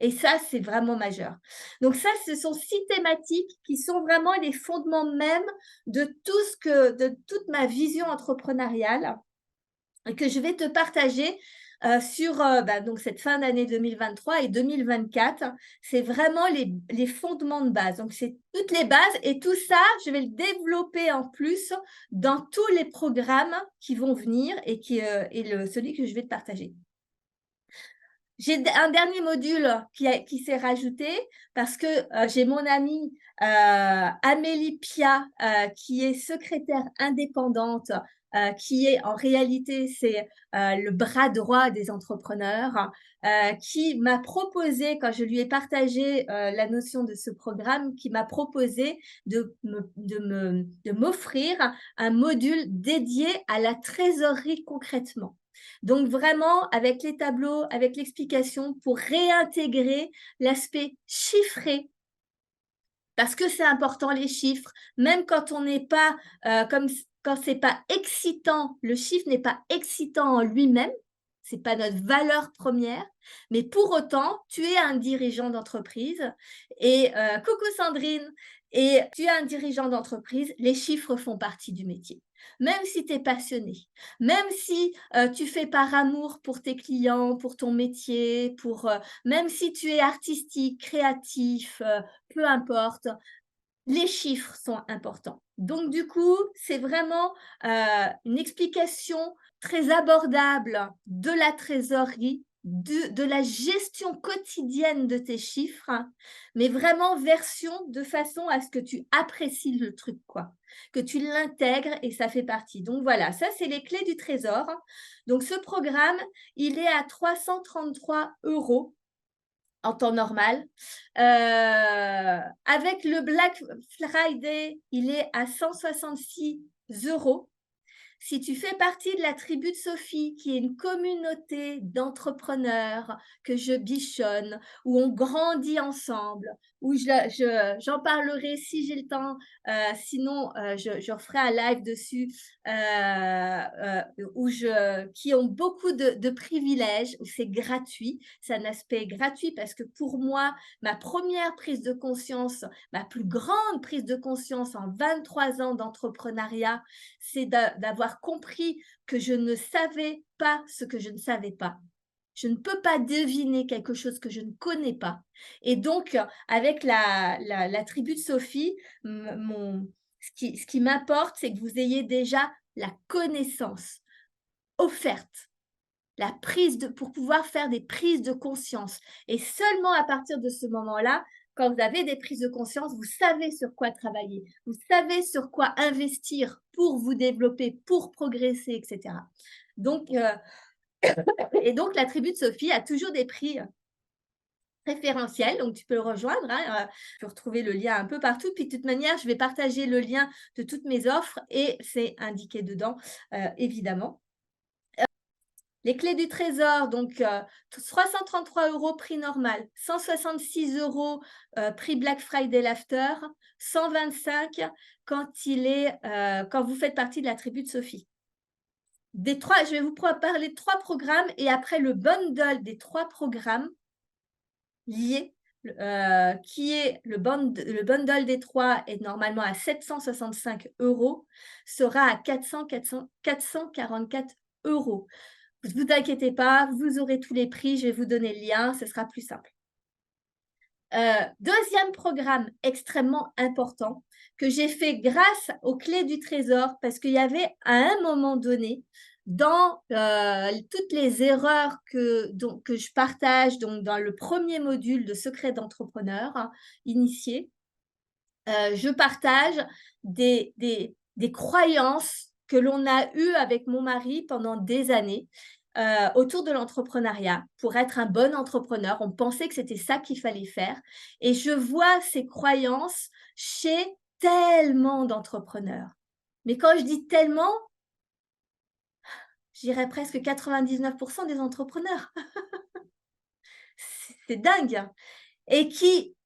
Et ça, c'est vraiment majeur. Donc ça, ce sont 6 thématiques qui sont vraiment les fondements même de toute ma vision entrepreneuriale et que je vais te partager sur donc cette fin d'année 2023 et 2024. C'est vraiment les fondements de base. Donc, c'est toutes les bases et tout ça, je vais le développer en plus dans tous les programmes qui vont venir et celui que je vais te partager. J'ai un dernier module qui s'est rajouté parce que j'ai mon amie Amélie Pia qui est secrétaire indépendante, qui est en réalité, c'est le bras droit des entrepreneurs, qui m'a proposé, quand je lui ai partagé la notion de ce programme, qui m'a proposé de m'offrir un module dédié à la trésorerie concrètement. Donc vraiment, avec les tableaux, avec l'explication, pour réintégrer l'aspect chiffré, parce que c'est important les chiffres, même quand on n'est pas, quand c'est pas excitant, le chiffre n'est pas excitant en lui-même, c'est pas notre valeur première, mais pour autant, tu es un dirigeant d'entreprise et coucou Sandrine, et tu es un dirigeant d'entreprise, les chiffres font partie du métier. Même si tu es passionné, même si tu fais par amour pour tes clients, pour ton métier, même si tu es artistique, créatif, peu importe, les chiffres sont importants. Donc, du coup, c'est vraiment une explication très abordable de la trésorerie, de la gestion quotidienne de tes chiffres, hein, mais vraiment version de façon à ce que tu apprécies le truc, quoi, que tu l'intègres et ça fait partie. Donc, voilà, ça, c'est les clés du trésor. Donc, ce programme, il est à 333 € en temps normal. Avec le Black Friday, il est à 166 €. Si tu fais partie de la tribu de Sophie, qui est une communauté d'entrepreneurs que je bichonne, où on grandit ensemble, où j'en parlerai si j'ai le temps, sinon je referai un live dessus, qui ont beaucoup de privilèges, où c'est gratuit, c'est un aspect gratuit parce que pour moi, ma première prise de conscience, ma plus grande prise de conscience en 23 ans d'entrepreneuriat, c'est d'avoir compris que je ne savais pas ce que je ne savais pas. Je ne peux pas deviner quelque chose que je ne connais pas. Et donc, avec la tribu de Sophie, ce qui m'importe, c'est que vous ayez déjà la connaissance offerte, pour pouvoir faire des prises de conscience. Et seulement à partir de ce moment-là, quand vous avez des prises de conscience, vous savez sur quoi travailler, vous savez sur quoi investir pour vous développer, pour progresser, etc. Donc, et donc, la tribu de Sophie a toujours des prix préférentiels, donc tu peux le rejoindre, hein, tu peux retrouver le lien un peu partout. Puis de toute manière, je vais partager le lien de toutes mes offres et c'est indiqué dedans, évidemment. Les clés du trésor, donc 333 € prix normal, 166 € prix Black Friday l'after, 125 quand vous faites partie de la tribu de Sophie. Je vais vous parler de 3 programmes et après le bundle des 3 programmes liés, qui est le bundle des 3 est normalement à 765 €, sera à 444 €. Ne vous inquiétez pas, vous aurez tous les prix, je vais vous donner le lien, ce sera plus simple. Deuxième programme extrêmement important que j'ai fait grâce aux clés du trésor parce qu'il y avait à un moment donné dans toutes les erreurs que je partage donc dans le premier module de Secrets d'entrepreneur initié, je partage des croyances que l'on a eues avec mon mari pendant des années autour de l'entrepreneuriat. Pour être un bon entrepreneur, on pensait que c'était ça qu'il fallait faire. Et je vois ces croyances chez tellement d'entrepreneurs. Mais quand je dis tellement, je dirais presque 99% des entrepreneurs. C'est dingue. Et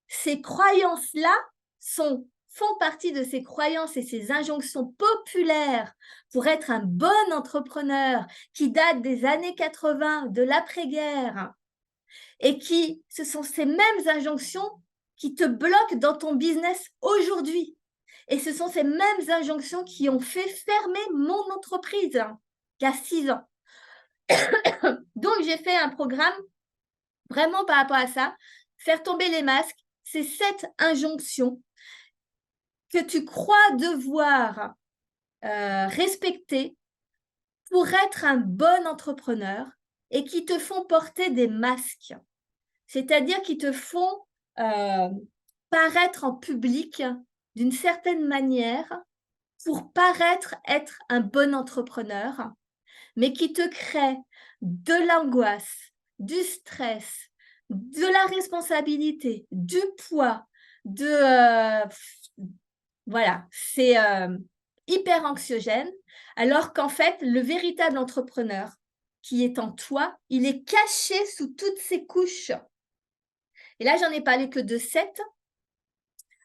ces croyances-là font partie de ces croyances et ces injonctions populaires pour être un bon entrepreneur qui datent des années 80, de l'après-guerre, et ce sont ces mêmes injonctions qui te bloquent dans ton business aujourd'hui. Et ce sont ces mêmes injonctions qui ont fait fermer mon entreprise il y a 6 ans. Donc, j'ai fait un programme vraiment par rapport à ça, faire tomber les masques, c'est cette injonction que tu crois devoir respecter pour être un bon entrepreneur et qui te font porter des masques, c'est-à-dire qui te font paraître en public d'une certaine manière pour paraître être un bon entrepreneur, mais qui te créent de l'angoisse, du stress, de la responsabilité, du poids, voilà, c'est hyper anxiogène, alors qu'en fait, le véritable entrepreneur qui est en toi, il est caché sous toutes ces couches. Et là, j'en ai parlé que de 7,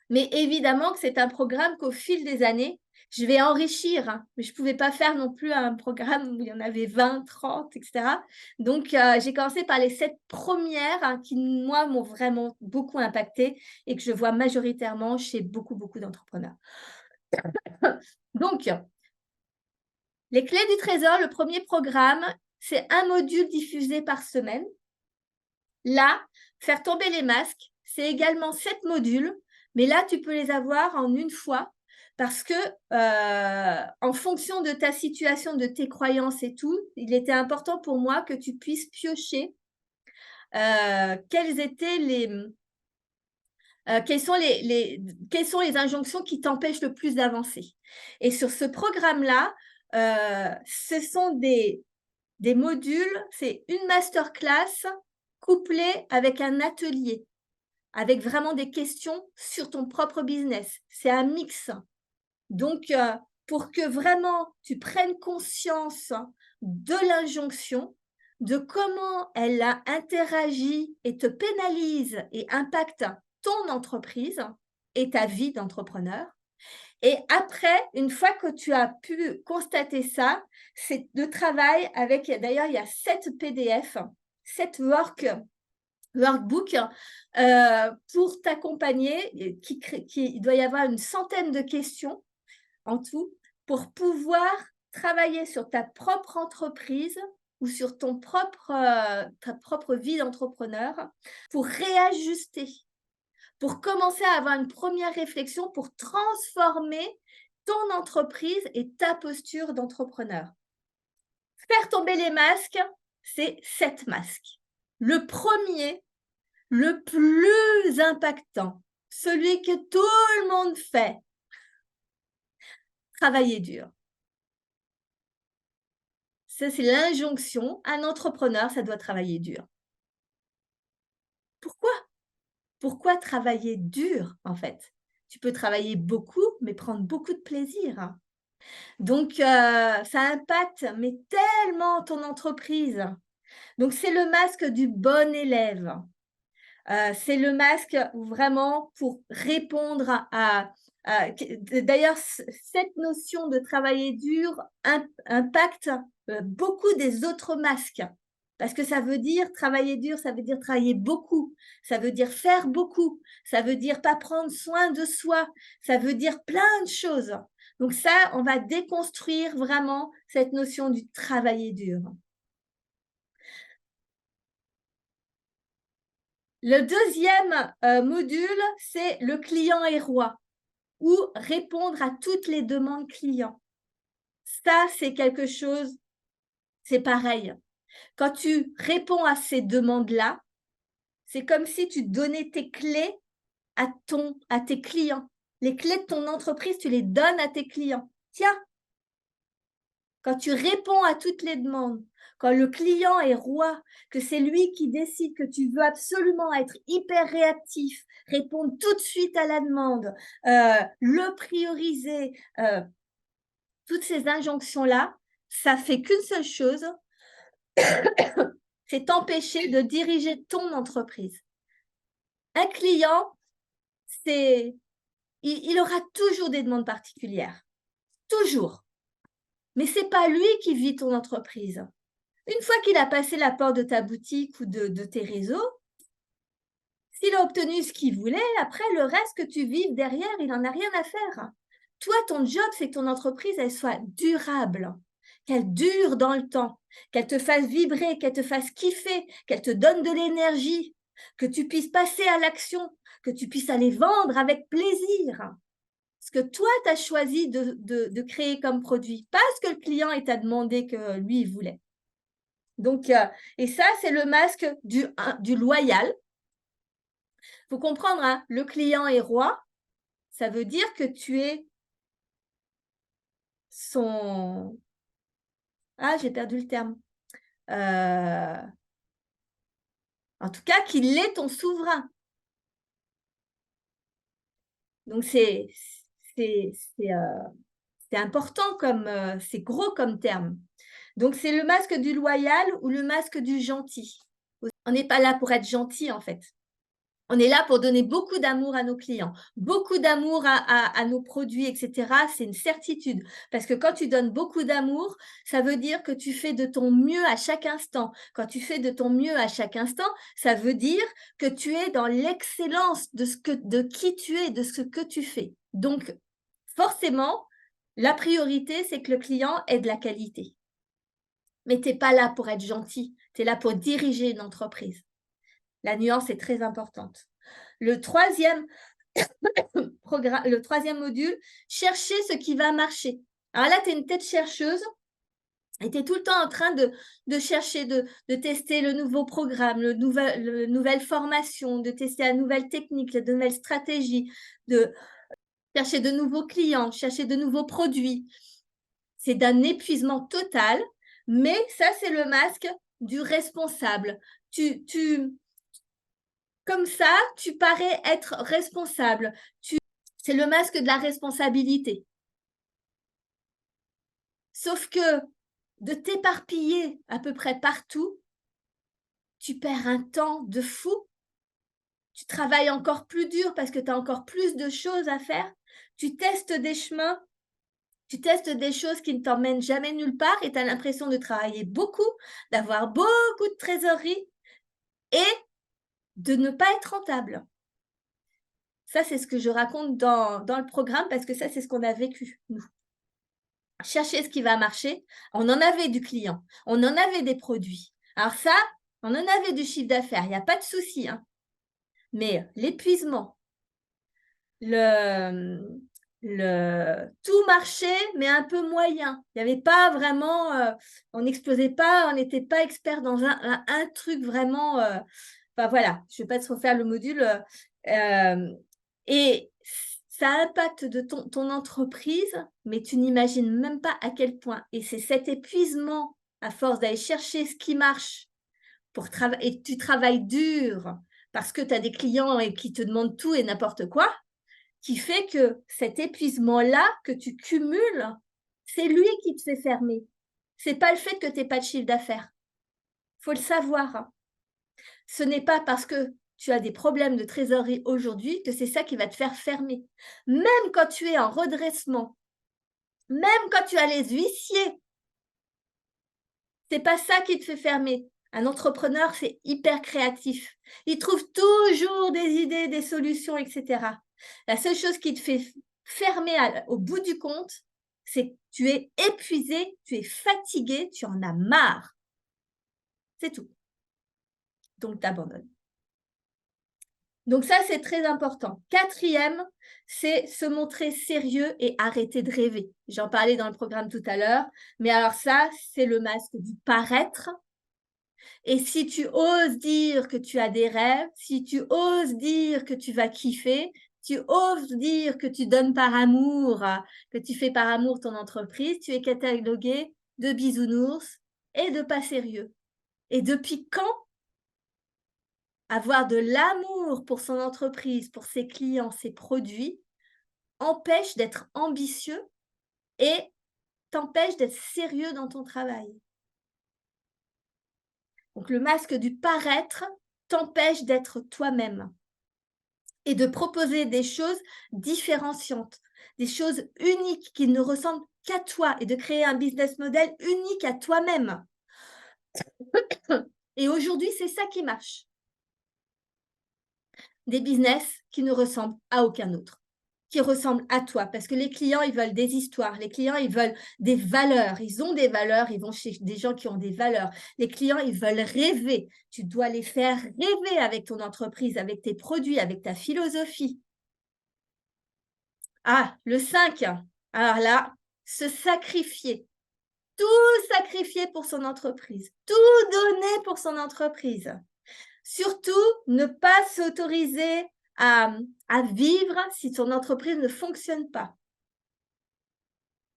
mais évidemment que c'est un programme qu'au fil des années, Je vais enrichir, hein, mais je ne pouvais pas faire non plus un programme où il y en avait 20, 30, etc. Donc, j'ai commencé par les 7 premières hein, qui, moi, m'ont vraiment beaucoup impacté et que je vois majoritairement chez beaucoup, beaucoup d'entrepreneurs. Donc, les clés du trésor, le premier programme, c'est un module diffusé par semaine. Là, faire tomber les masques, c'est également 7 modules, mais là, tu peux les avoir en une fois parce que en fonction de ta situation, de tes croyances et tout, il était important pour moi que tu puisses piocher quelles étaient quelles sont les injonctions qui t'empêchent le plus d'avancer. Et sur ce programme-là, ce sont des modules, c'est une masterclass couplée avec un atelier, avec vraiment des questions sur ton propre business. C'est un mix. Donc, pour que vraiment tu prennes conscience de l'injonction, de comment elle a interagi et te pénalise et impacte ton entreprise et ta vie d'entrepreneur. Et après, une fois que tu as pu constater ça, c'est de travail avec, d'ailleurs, il y a 7 PDF, 7 workbooks pour t'accompagner. Il doit y avoir une centaine de questions en tout pour pouvoir travailler sur ta propre entreprise ou sur ta propre vie d'entrepreneur pour réajuster, pour commencer à avoir une première réflexion pour transformer ton entreprise et ta posture d'entrepreneur. Faire tomber les masques, c'est 7 masques. Le premier, le plus impactant, celui que tout le monde fait, travailler dur. Ça, c'est l'injonction. Un entrepreneur, ça doit travailler dur. Pourquoi? Pourquoi travailler dur, en fait? Tu peux travailler beaucoup, mais prendre beaucoup de plaisir. Donc, ça impacte, mais tellement ton entreprise. Donc, c'est le masque du bon élève. C'est le masque vraiment pour répondre d'ailleurs, cette notion de travailler dur impacte beaucoup des autres masques. Parce que ça veut dire travailler dur, ça veut dire travailler beaucoup, ça veut dire faire beaucoup, ça veut dire pas prendre soin de soi, ça veut dire plein de choses. Donc ça, on va déconstruire vraiment cette notion du travailler dur. Le deuxième module, c'est le client est roi ou répondre à toutes les demandes clients. Ça, c'est quelque chose, c'est pareil. Quand tu réponds à ces demandes-là, c'est comme si tu donnais tes clés à tes clients. Les clés de ton entreprise, tu les donnes à tes clients. Tiens, quand tu réponds à toutes les demandes, quand le client est roi, que c'est lui qui décide que tu veux absolument être hyper réactif, répondre tout de suite à la demande, le prioriser, toutes ces injonctions-là, ça fait qu'une seule chose, c'est t'empêcher de diriger ton entreprise. Un client, il aura toujours des demandes particulières. Toujours. Mais ce n'est pas lui qui vit ton entreprise. Une fois qu'il a passé la porte de ta boutique ou de tes réseaux, s'il a obtenu ce qu'il voulait, après, le reste que tu vives derrière, il n'en a rien à faire. Toi, ton job, c'est que ton entreprise, elle soit durable, qu'elle dure dans le temps, qu'elle te fasse vibrer, qu'elle te fasse kiffer, qu'elle te donne de l'énergie, que tu puisses passer à l'action, que tu puisses aller vendre avec plaisir. Ce que toi, tu as choisi de créer comme produit, pas ce que le client t'a demandé que lui, il voulait. Donc, et ça, c'est le masque du loyal. Il faut comprendre, hein, le client est roi, ça veut dire que tu es son... Ah, j'ai perdu le terme. En tout cas, qu'il est ton souverain. Donc, c'est important, c'est gros comme terme. Donc, c'est le masque du loyal ou le masque du gentil. On n'est pas là pour être gentil, en fait. On est là pour donner beaucoup d'amour à nos clients, beaucoup d'amour à nos produits, etc. C'est une certitude. Parce que quand tu donnes beaucoup d'amour, ça veut dire que tu fais de ton mieux à chaque instant. Quand tu fais de ton mieux à chaque instant, ça veut dire que tu es dans l'excellence de qui tu es, de ce que tu fais. Donc, forcément, la priorité, c'est que le client ait de la qualité. Mais tu n'es pas là pour être gentil, tu es là pour diriger une entreprise. La nuance est très importante. Le troisième module, chercher ce qui va marcher. Alors là, tu es une tête chercheuse et tu es tout le temps en train de chercher, de tester le nouveau programme, le nouvelle formation, de tester la nouvelle technique, la nouvelle stratégie, de chercher de nouveaux clients, chercher de nouveaux produits. C'est d'un épuisement total, mais ça, c'est le masque du responsable. Comme ça, tu parais être responsable. C'est le masque de la responsabilité. Sauf que de t'éparpiller à peu près partout, tu perds un temps de fou. Tu travailles encore plus dur parce que tu as encore plus de choses à faire. Tu testes des chemins, tu testes des choses qui ne t'emmènent jamais nulle part et tu as l'impression de travailler beaucoup, d'avoir beaucoup de trésorerie et de ne pas être rentable. Ça, c'est ce que je raconte dans le programme parce que ça, c'est ce qu'on a vécu, nous. Chercher ce qui va marcher. On en avait du client, on en avait des produits. Alors ça, on en avait du chiffre d'affaires, il n'y a pas de souci. Hein. Mais l'épuisement, tout marchait, mais un peu moyen. Il n'y avait pas vraiment, on n'explosait pas, on n'était pas expert dans un truc vraiment. Enfin voilà, je ne vais pas te refaire le module. Et ça impacte de ton entreprise, mais tu n'imagines même pas à quel point. Et c'est cet épuisement, à force d'aller chercher ce qui marche, et tu travailles dur parce que tu as des clients et qui te demandent tout et n'importe quoi, qui fait que cet épuisement-là que tu cumules, c'est lui qui te fait fermer. Ce n'est pas le fait que tu n'aies pas de chiffre d'affaires. Il faut le savoir. Ce n'est pas parce que tu as des problèmes de trésorerie aujourd'hui que c'est ça qui va te faire fermer. Même quand tu es en redressement, même quand tu as les huissiers, c'est pas ça qui te fait fermer. Un entrepreneur, c'est hyper créatif. Il trouve toujours des idées, des solutions, etc. La seule chose qui te fait fermer au bout du compte, c'est que tu es épuisé, tu es fatigué, tu en as marre. C'est tout. Donc, tu abandonnes. Donc ça, c'est très important. Quatrième, c'est se montrer sérieux et arrêter de rêver. J'en parlais dans le programme tout à l'heure. Mais alors ça, c'est le masque du paraître. Et si tu oses dire que tu as des rêves, si tu oses dire que tu vas kiffer, tu oses dire que tu donnes par amour, que tu fais par amour ton entreprise, tu es catalogué de bisounours et de pas sérieux. Et depuis quand avoir de l'amour pour son entreprise, pour ses clients, ses produits, empêche d'être ambitieux et t'empêche d'être sérieux dans ton travail. Donc le masque du paraître t'empêche d'être toi-même et de proposer des choses différenciantes, des choses uniques qui ne ressemblent qu'à toi et de créer un business model unique à toi-même. Et aujourd'hui, c'est ça qui marche. Des business qui ne ressemblent à aucun autre, qui ressemblent à toi. Parce que les clients, ils veulent des histoires. Les clients, ils veulent des valeurs. Ils ont des valeurs. Ils vont chez des gens qui ont des valeurs. Les clients, ils veulent rêver. Tu dois les faire rêver avec ton entreprise, avec tes produits, avec ta philosophie. Ah, le 5. Alors là, se sacrifier. Tout sacrifier pour son entreprise. Tout donner pour son entreprise. Surtout, ne pas s'autoriser à vivre si ton entreprise ne fonctionne pas.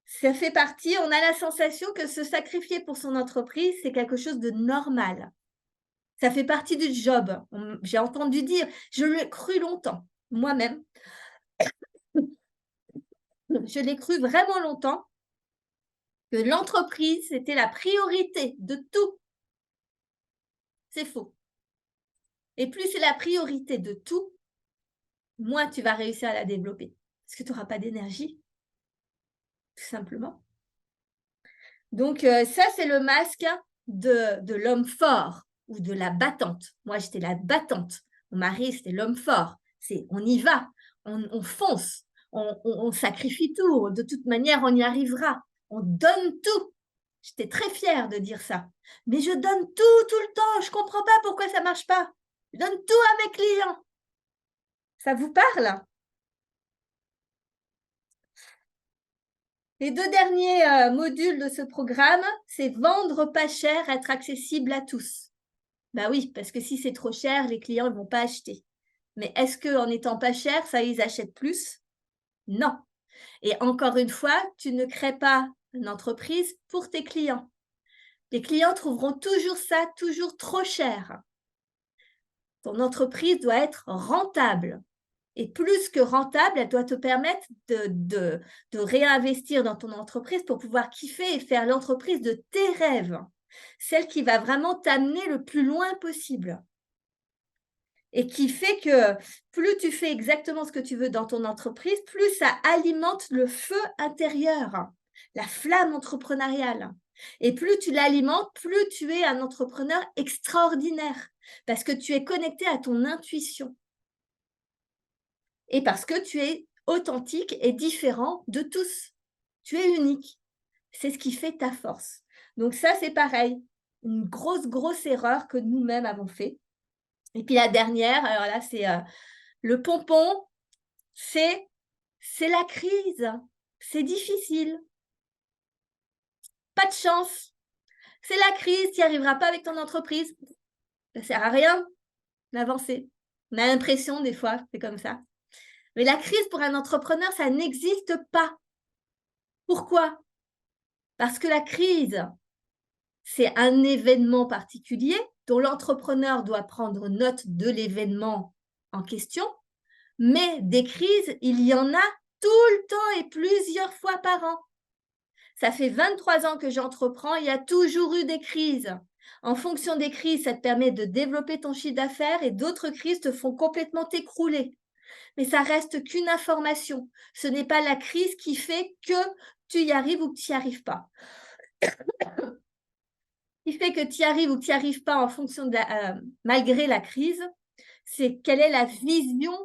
Ça fait partie, on a la sensation que se sacrifier pour son entreprise, c'est quelque chose de normal. Ça fait partie du job. J'ai entendu dire, je l'ai cru longtemps, moi-même. Je l'ai cru vraiment longtemps que l'entreprise, c'était la priorité de tout. C'est faux. Et plus c'est la priorité de tout, moins tu vas réussir à la développer. Parce que tu n'auras pas d'énergie, tout simplement. Donc, ça, c'est le masque de l'homme fort ou de la battante. Moi, j'étais la battante. Mon mari, c'était l'homme fort. On y va, on fonce, on sacrifie tout. De toute manière, on y arrivera. On donne tout. J'étais très fière de dire ça. Mais je donne tout le temps. Je ne comprends pas pourquoi ça ne marche pas. Je donne tout à mes clients. Ça vous parle? Les 2 derniers modules de ce programme, c'est vendre pas cher, être accessible à tous. Ben oui, parce que si c'est trop cher, les clients ne vont pas acheter. Mais est-ce qu'en étant pas cher, ça ils achètent plus? Non. Et encore une fois, tu ne crées pas une entreprise pour tes clients. Les clients trouveront toujours ça, toujours trop cher. Ton entreprise doit être rentable. Et plus que rentable, elle doit te permettre de réinvestir dans ton entreprise pour pouvoir kiffer et faire l'entreprise de tes rêves. Celle qui va vraiment t'amener le plus loin possible. Et qui fait que plus tu fais exactement ce que tu veux dans ton entreprise, plus ça alimente le feu intérieur, la flamme entrepreneuriale. Et plus tu l'alimentes, plus tu es un entrepreneur extraordinaire parce que tu es connecté à ton intuition. Et parce que tu es authentique et différent de tous. Tu es unique. C'est ce qui fait ta force. Donc ça, c'est pareil. Une grosse erreur que nous-mêmes avons fait. Et puis la dernière, alors là, c'est le pompon, c'est la crise. C'est difficile. Pas de chance. C'est la crise, tu n'y arriveras pas avec ton entreprise. Ça ne sert à rien d'avancer. On a l'impression des fois, c'est comme ça. Mais la crise pour un entrepreneur, ça n'existe pas. Pourquoi? Parce que la crise, c'est un événement particulier dont l'entrepreneur doit prendre note de l'événement en question, mais des crises, il y en a tout le temps et plusieurs fois par an. Ça fait 23 ans que j'entreprends, il y a toujours eu des crises. En fonction des crises, ça te permet de développer ton chiffre d'affaires et d'autres crises te font complètement t'écrouler. Mais ça reste qu'une information. Ce n'est pas la crise qui fait que tu y arrives ou que tu n'y arrives pas. Qui fait que tu y arrives ou que tu n'y arrives pas en fonction de malgré la crise, c'est quelle est la vision,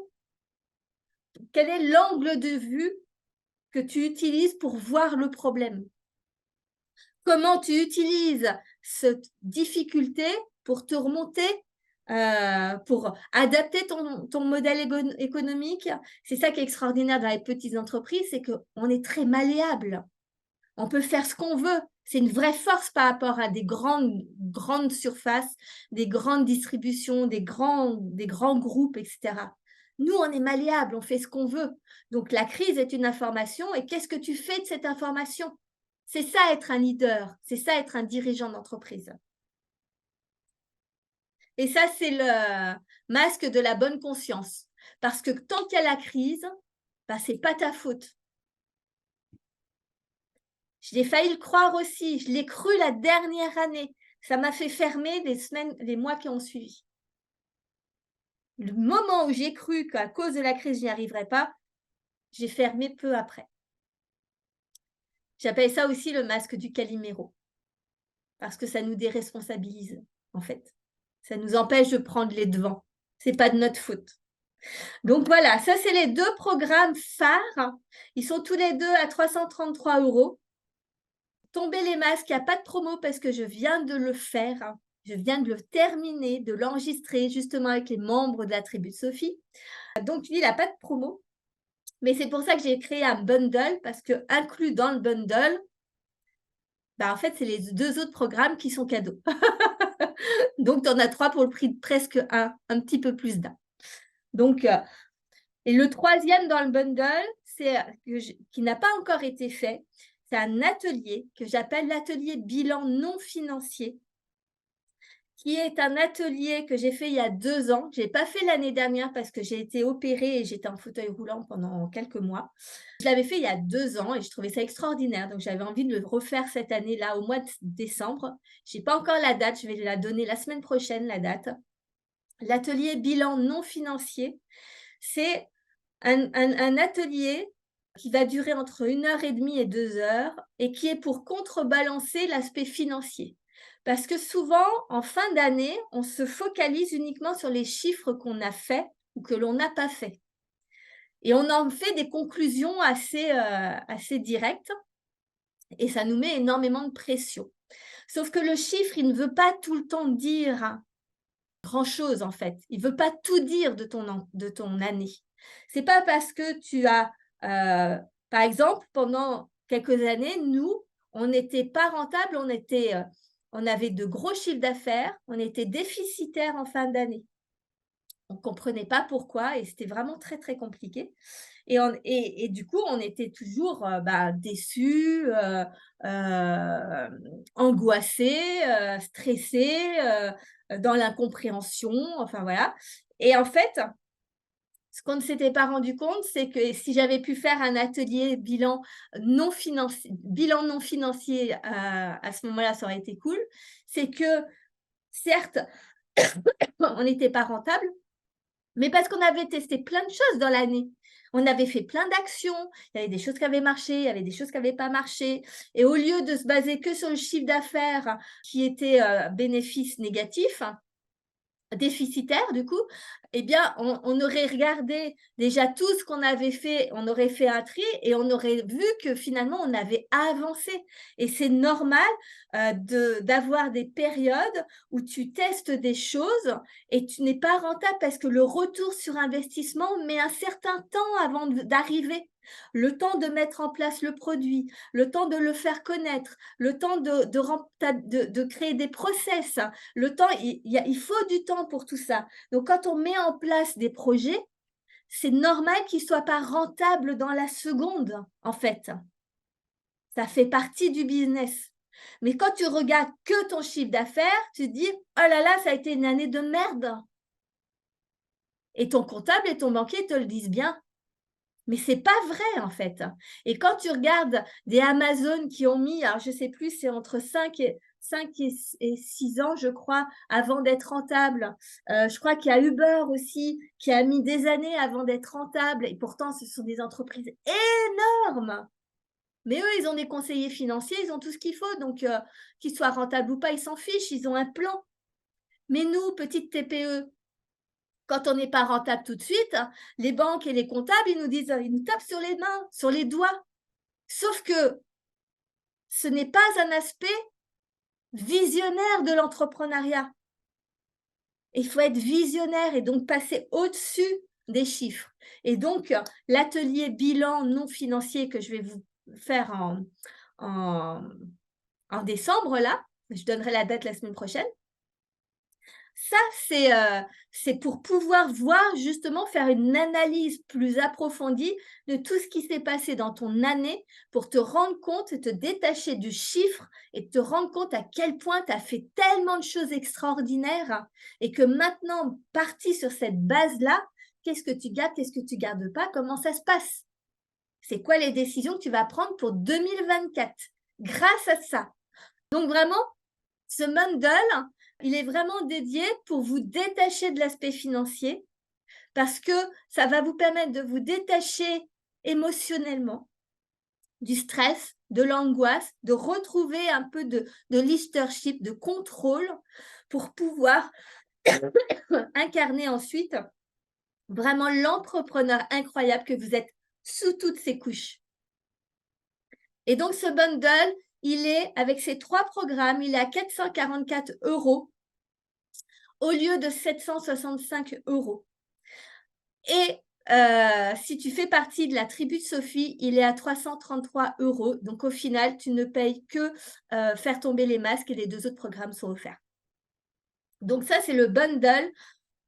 quel est l'angle de vue que tu utilises pour voir le problème. Comment tu utilises cette difficulté pour te remonter, pour adapter ton modèle économique. C'est ça qui est extraordinaire dans les petites entreprises, c'est qu'on est très malléable. On peut faire ce qu'on veut. C'est une vraie force par rapport à des grandes surfaces, des grandes distributions, des grands groupes, etc. Nous, on est malléable, on fait ce qu'on veut. Donc, la crise est une information. Et qu'est-ce que tu fais de cette information? C'est ça être un leader, c'est ça être un dirigeant d'entreprise. Et ça, c'est le masque de la bonne conscience. Parce que tant qu'il y a la crise, bah, ce n'est pas ta faute. J'ai failli le croire aussi. Je l'ai cru la dernière année. Ça m'a fait fermer les mois qui ont suivi. Le moment où j'ai cru qu'à cause de la crise, je n'y arriverais pas, j'ai fermé peu après. J'appelle ça aussi le masque du Calimero. Parce que ça nous déresponsabilise, en fait. Ça nous empêche de prendre les devants. Ce n'est pas de notre faute. Donc voilà, ça c'est les 2 programmes phares. Ils sont tous les 2 à 333 €. Tomber les masques, il n'y a pas de promo parce que je viens de le faire. Je viens de le terminer, de l'enregistrer justement avec les membres de la tribu de Sophie. Donc il n'a pas de promo. Mais c'est pour ça que j'ai créé un bundle parce que inclus dans le bundle, bah en fait, c'est les 2 autres programmes qui sont cadeaux. Donc, tu en as 3 pour le prix de presque un petit peu plus d'un. Donc, et le troisième dans le bundle, qui n'a pas encore été fait, c'est un atelier que j'appelle l'atelier bilan non financier, qui est un atelier que j'ai fait il y a 2 ans. Je n'ai pas fait l'année dernière parce que j'ai été opérée et j'étais en fauteuil roulant pendant quelques mois. Je l'avais fait il y a 2 ans et je trouvais ça extraordinaire. Donc, j'avais envie de le refaire cette année-là, au mois de décembre. Je n'ai pas encore la date. Je vais la donner la semaine prochaine, la date. L'atelier bilan non financier, c'est un atelier qui va durer entre 1 heure et demie et 2 heures et qui est pour contrebalancer l'aspect financier. Parce que souvent, en fin d'année, on se focalise uniquement sur les chiffres qu'on a faits ou que l'on n'a pas fait. Et on en fait des conclusions assez directes et ça nous met énormément de pression. Sauf que le chiffre, il ne veut pas tout le temps dire grand-chose en fait. Il ne veut pas tout dire de ton année. C'est pas parce que tu as, par exemple, pendant quelques années, nous, on n'était pas rentable, on avait de gros chiffres d'affaires, on était déficitaire en fin d'année. On ne comprenait pas pourquoi et c'était vraiment très, très compliqué. Et du coup, on était toujours déçus, angoissés, stressés, dans l'incompréhension, enfin voilà. Et en fait, ce qu'on ne s'était pas rendu compte, c'est que si j'avais pu faire un atelier bilan non financier à ce moment-là, ça aurait été cool. C'est que certes, on n'était pas rentable, mais parce qu'on avait testé plein de choses dans l'année. On avait fait plein d'actions, il y avait des choses qui avaient marché, il y avait des choses qui n'avaient pas marché. Et au lieu de se baser que sur le chiffre d'affaires qui était bénéfice négatif, déficitaire du coup, eh bien, on aurait regardé déjà tout ce qu'on avait fait, on aurait fait un tri et on aurait vu que finalement, on avait avancé. Et c'est normal d'avoir des périodes où tu testes des choses et tu n'es pas rentable parce que le retour sur investissement met un certain temps avant d'arriver. Le temps de mettre en place le produit, le temps de le faire connaître, le temps de créer des process, le temps, il faut du temps pour tout ça. Donc, quand on met en place des projets, c'est normal qu'ils ne soient pas rentables dans la seconde, en fait. Ça fait partie du business. Mais quand tu regardes que ton chiffre d'affaires, tu te dis, oh là là, ça a été une année de merde. Et ton comptable et ton banquier te le disent bien. Mais ce n'est pas vrai, en fait. Et quand tu regardes des Amazon qui ont mis, alors je ne sais plus, c'est entre 5 et 6 ans, je crois, avant d'être rentable. Je crois qu'il y a Uber aussi qui a mis des années avant d'être rentable. Et pourtant, ce sont des entreprises énormes. Mais eux, ils ont des conseillers financiers, ils ont tout ce qu'il faut. Donc, qu'ils soient rentables ou pas, ils s'en fichent, ils ont un plan. Mais nous, petites TPE, quand on n'est pas rentable tout de suite, les banques et les comptables, ils nous tapent sur les mains, sur les doigts. Sauf que ce n'est pas un aspect visionnaire de l'entrepreneuriat. Il faut être visionnaire et donc passer au-dessus des chiffres. Et donc, l'atelier bilan non financier que je vais vous faire en décembre, là, je donnerai la date la semaine prochaine. Ça, c'est pour pouvoir voir, justement, faire une analyse plus approfondie de tout ce qui s'est passé dans ton année pour te rendre compte et te détacher du chiffre et te rendre compte à quel point tu as fait tellement de choses extraordinaires et que maintenant, parti sur cette base-là, qu'est-ce que tu gardes, qu'est-ce que tu ne gardes pas, comment ça se passe? C'est quoi les décisions que tu vas prendre pour 2024 grâce à ça? Donc vraiment, ce bundle, il est vraiment dédié pour vous détacher de l'aspect financier parce que ça va vous permettre de vous détacher émotionnellement du stress, de l'angoisse, de retrouver un peu de leadership, de contrôle pour pouvoir incarner ensuite vraiment l'entrepreneur incroyable que vous êtes sous toutes ces couches. Et donc, ce bundle, il est, avec ces 3 programmes, il est à 444 € au lieu de 765 €. Et si tu fais partie de la tribu de Sophie, il est à 333 €. Donc, au final, tu ne payes que faire tomber les masques et les 2 autres programmes sont offerts. Donc, ça, c'est le bundle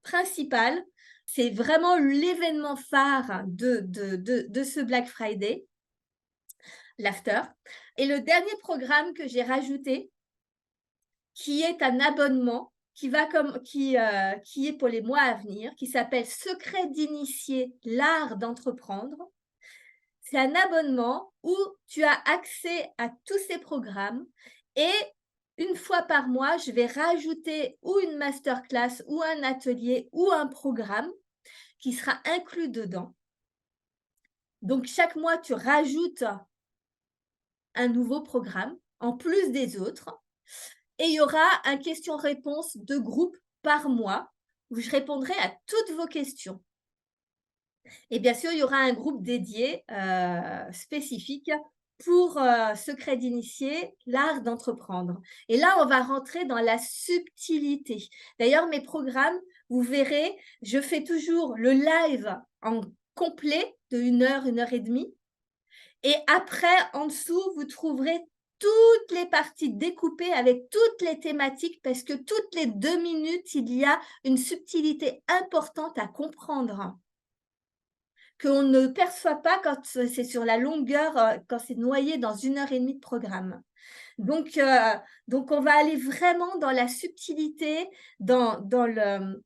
principal. C'est vraiment l'événement phare de ce Black Friday, l'after. Et le dernier programme que j'ai rajouté, qui est un abonnement qui est pour les mois à venir, qui s'appelle Secret d'initier l'art d'entreprendre. C'est un abonnement où tu as accès à tous ces programmes et une fois par mois, je vais rajouter ou une masterclass ou un atelier ou un programme qui sera inclus dedans. Donc, chaque mois, tu rajoutes un nouveau programme en plus des autres. Et il y aura un question-réponse de groupe par mois où je répondrai à toutes vos questions. Et bien sûr, il y aura un groupe dédié spécifique pour secret d'initié, l'art d'entreprendre. Et là, on va rentrer dans la subtilité. D'ailleurs, mes programmes, vous verrez, je fais toujours le live en complet de 1 heure et demie. Et après, en dessous, vous trouverez toutes les parties découpées avec toutes les thématiques parce que toutes les 2 minutes, il y a une subtilité importante à comprendre qu'on ne perçoit pas quand c'est sur la longueur, quand c'est noyé dans 1 heure et demie de programme. Donc, on va aller vraiment dans la subtilité, dans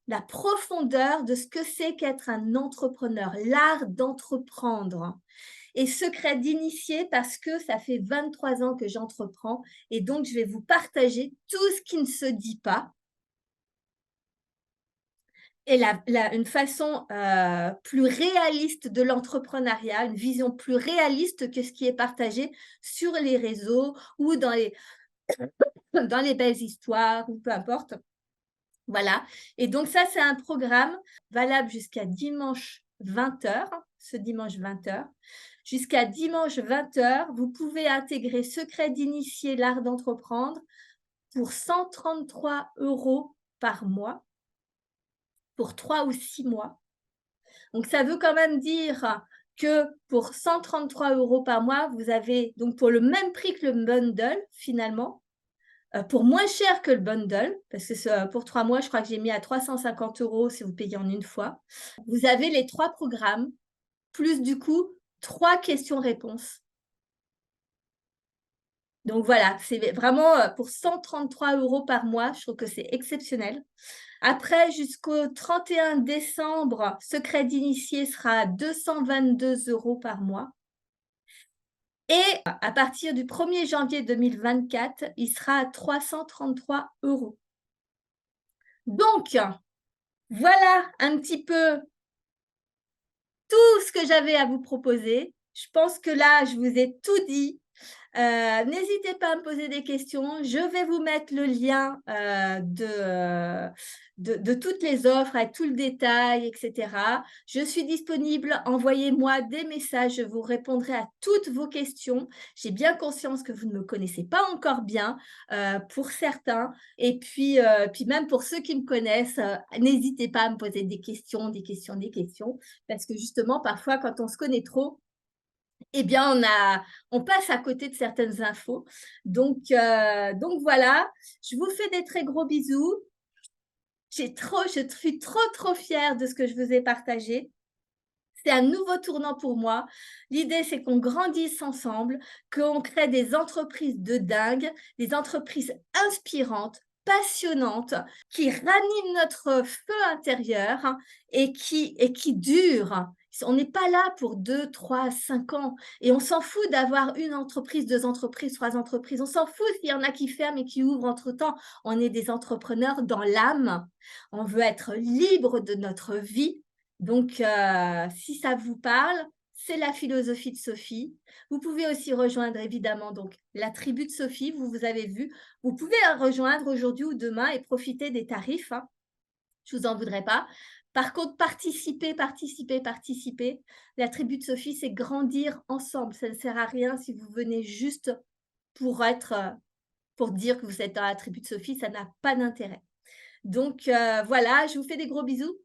la profondeur de ce que c'est qu'être un entrepreneur, l'art d'entreprendre. Et secret d'initié parce que ça fait 23 ans que j'entreprends et donc je vais vous partager tout ce qui ne se dit pas et une façon plus réaliste de l'entrepreneuriat, une vision plus réaliste que ce qui est partagé sur les réseaux ou dans les belles histoires ou peu importe. Voilà. Et donc ça, c'est un programme valable jusqu'à dimanche 20 h, ce dimanche 20 h. Jusqu'à dimanche 20 h, vous pouvez intégrer Secret d'initié, l'art d'entreprendre pour 133 € par mois, pour 3 ou 6 mois. Donc, ça veut quand même dire que pour 133 € par mois, vous avez, donc pour le même prix que le bundle, finalement, pour moins cher que le bundle, parce que pour 3 mois, je crois que j'ai mis à 350 € si vous payez en une fois. Vous avez les 3 programmes, plus du coup 3 questions-réponses. Donc voilà, c'est vraiment pour 133 € par mois, je trouve que c'est exceptionnel. Après, jusqu'au 31 décembre, Secret d'initié sera à 222 € par mois. Et à partir du 1er janvier 2024, il sera à 333 €. Donc, voilà un petit peu tout ce que j'avais à vous proposer. Je pense que là, je vous ai tout dit. N'hésitez pas à me poser des questions. Je vais vous mettre le lien de toutes les offres avec tout le détail, etc. Je suis disponible. Envoyez-moi des messages. Je vous répondrai à toutes vos questions. J'ai bien conscience que vous ne me connaissez pas encore bien pour certains. Et puis même pour ceux qui me connaissent, n'hésitez pas à me poser des questions, des questions, des questions. Parce que justement, parfois, quand on se connaît trop, eh bien, on passe à côté de certaines infos. Donc voilà, je vous fais des très gros bisous. Je suis trop fière de ce que je vous ai partagé. C'est un nouveau tournant pour moi. L'idée, c'est qu'on grandisse ensemble, qu'on crée des entreprises de dingue, des entreprises inspirantes, passionnantes, qui raniment notre feu intérieur et qui durent. On n'est pas là pour 2, 3, 5 ans. Et on s'en fout d'avoir une entreprise, 2 entreprises, 3 entreprises. On s'en fout s'il y en a qui ferment et qui ouvrent entre-temps. On est des entrepreneurs dans l'âme. On veut être libre de notre vie. Donc, si ça vous parle, c'est la philosophie de Sophie. Vous pouvez aussi rejoindre évidemment donc la tribu de Sophie, vous avez vu. Vous pouvez rejoindre aujourd'hui ou demain et profiter des tarifs. Je ne vous en voudrais pas. Par contre, participez. La tribu de Sophie, c'est grandir ensemble. Ça ne sert à rien si vous venez juste pour dire que vous êtes dans la tribu de Sophie. Ça n'a pas d'intérêt. Donc, voilà, je vous fais des gros bisous.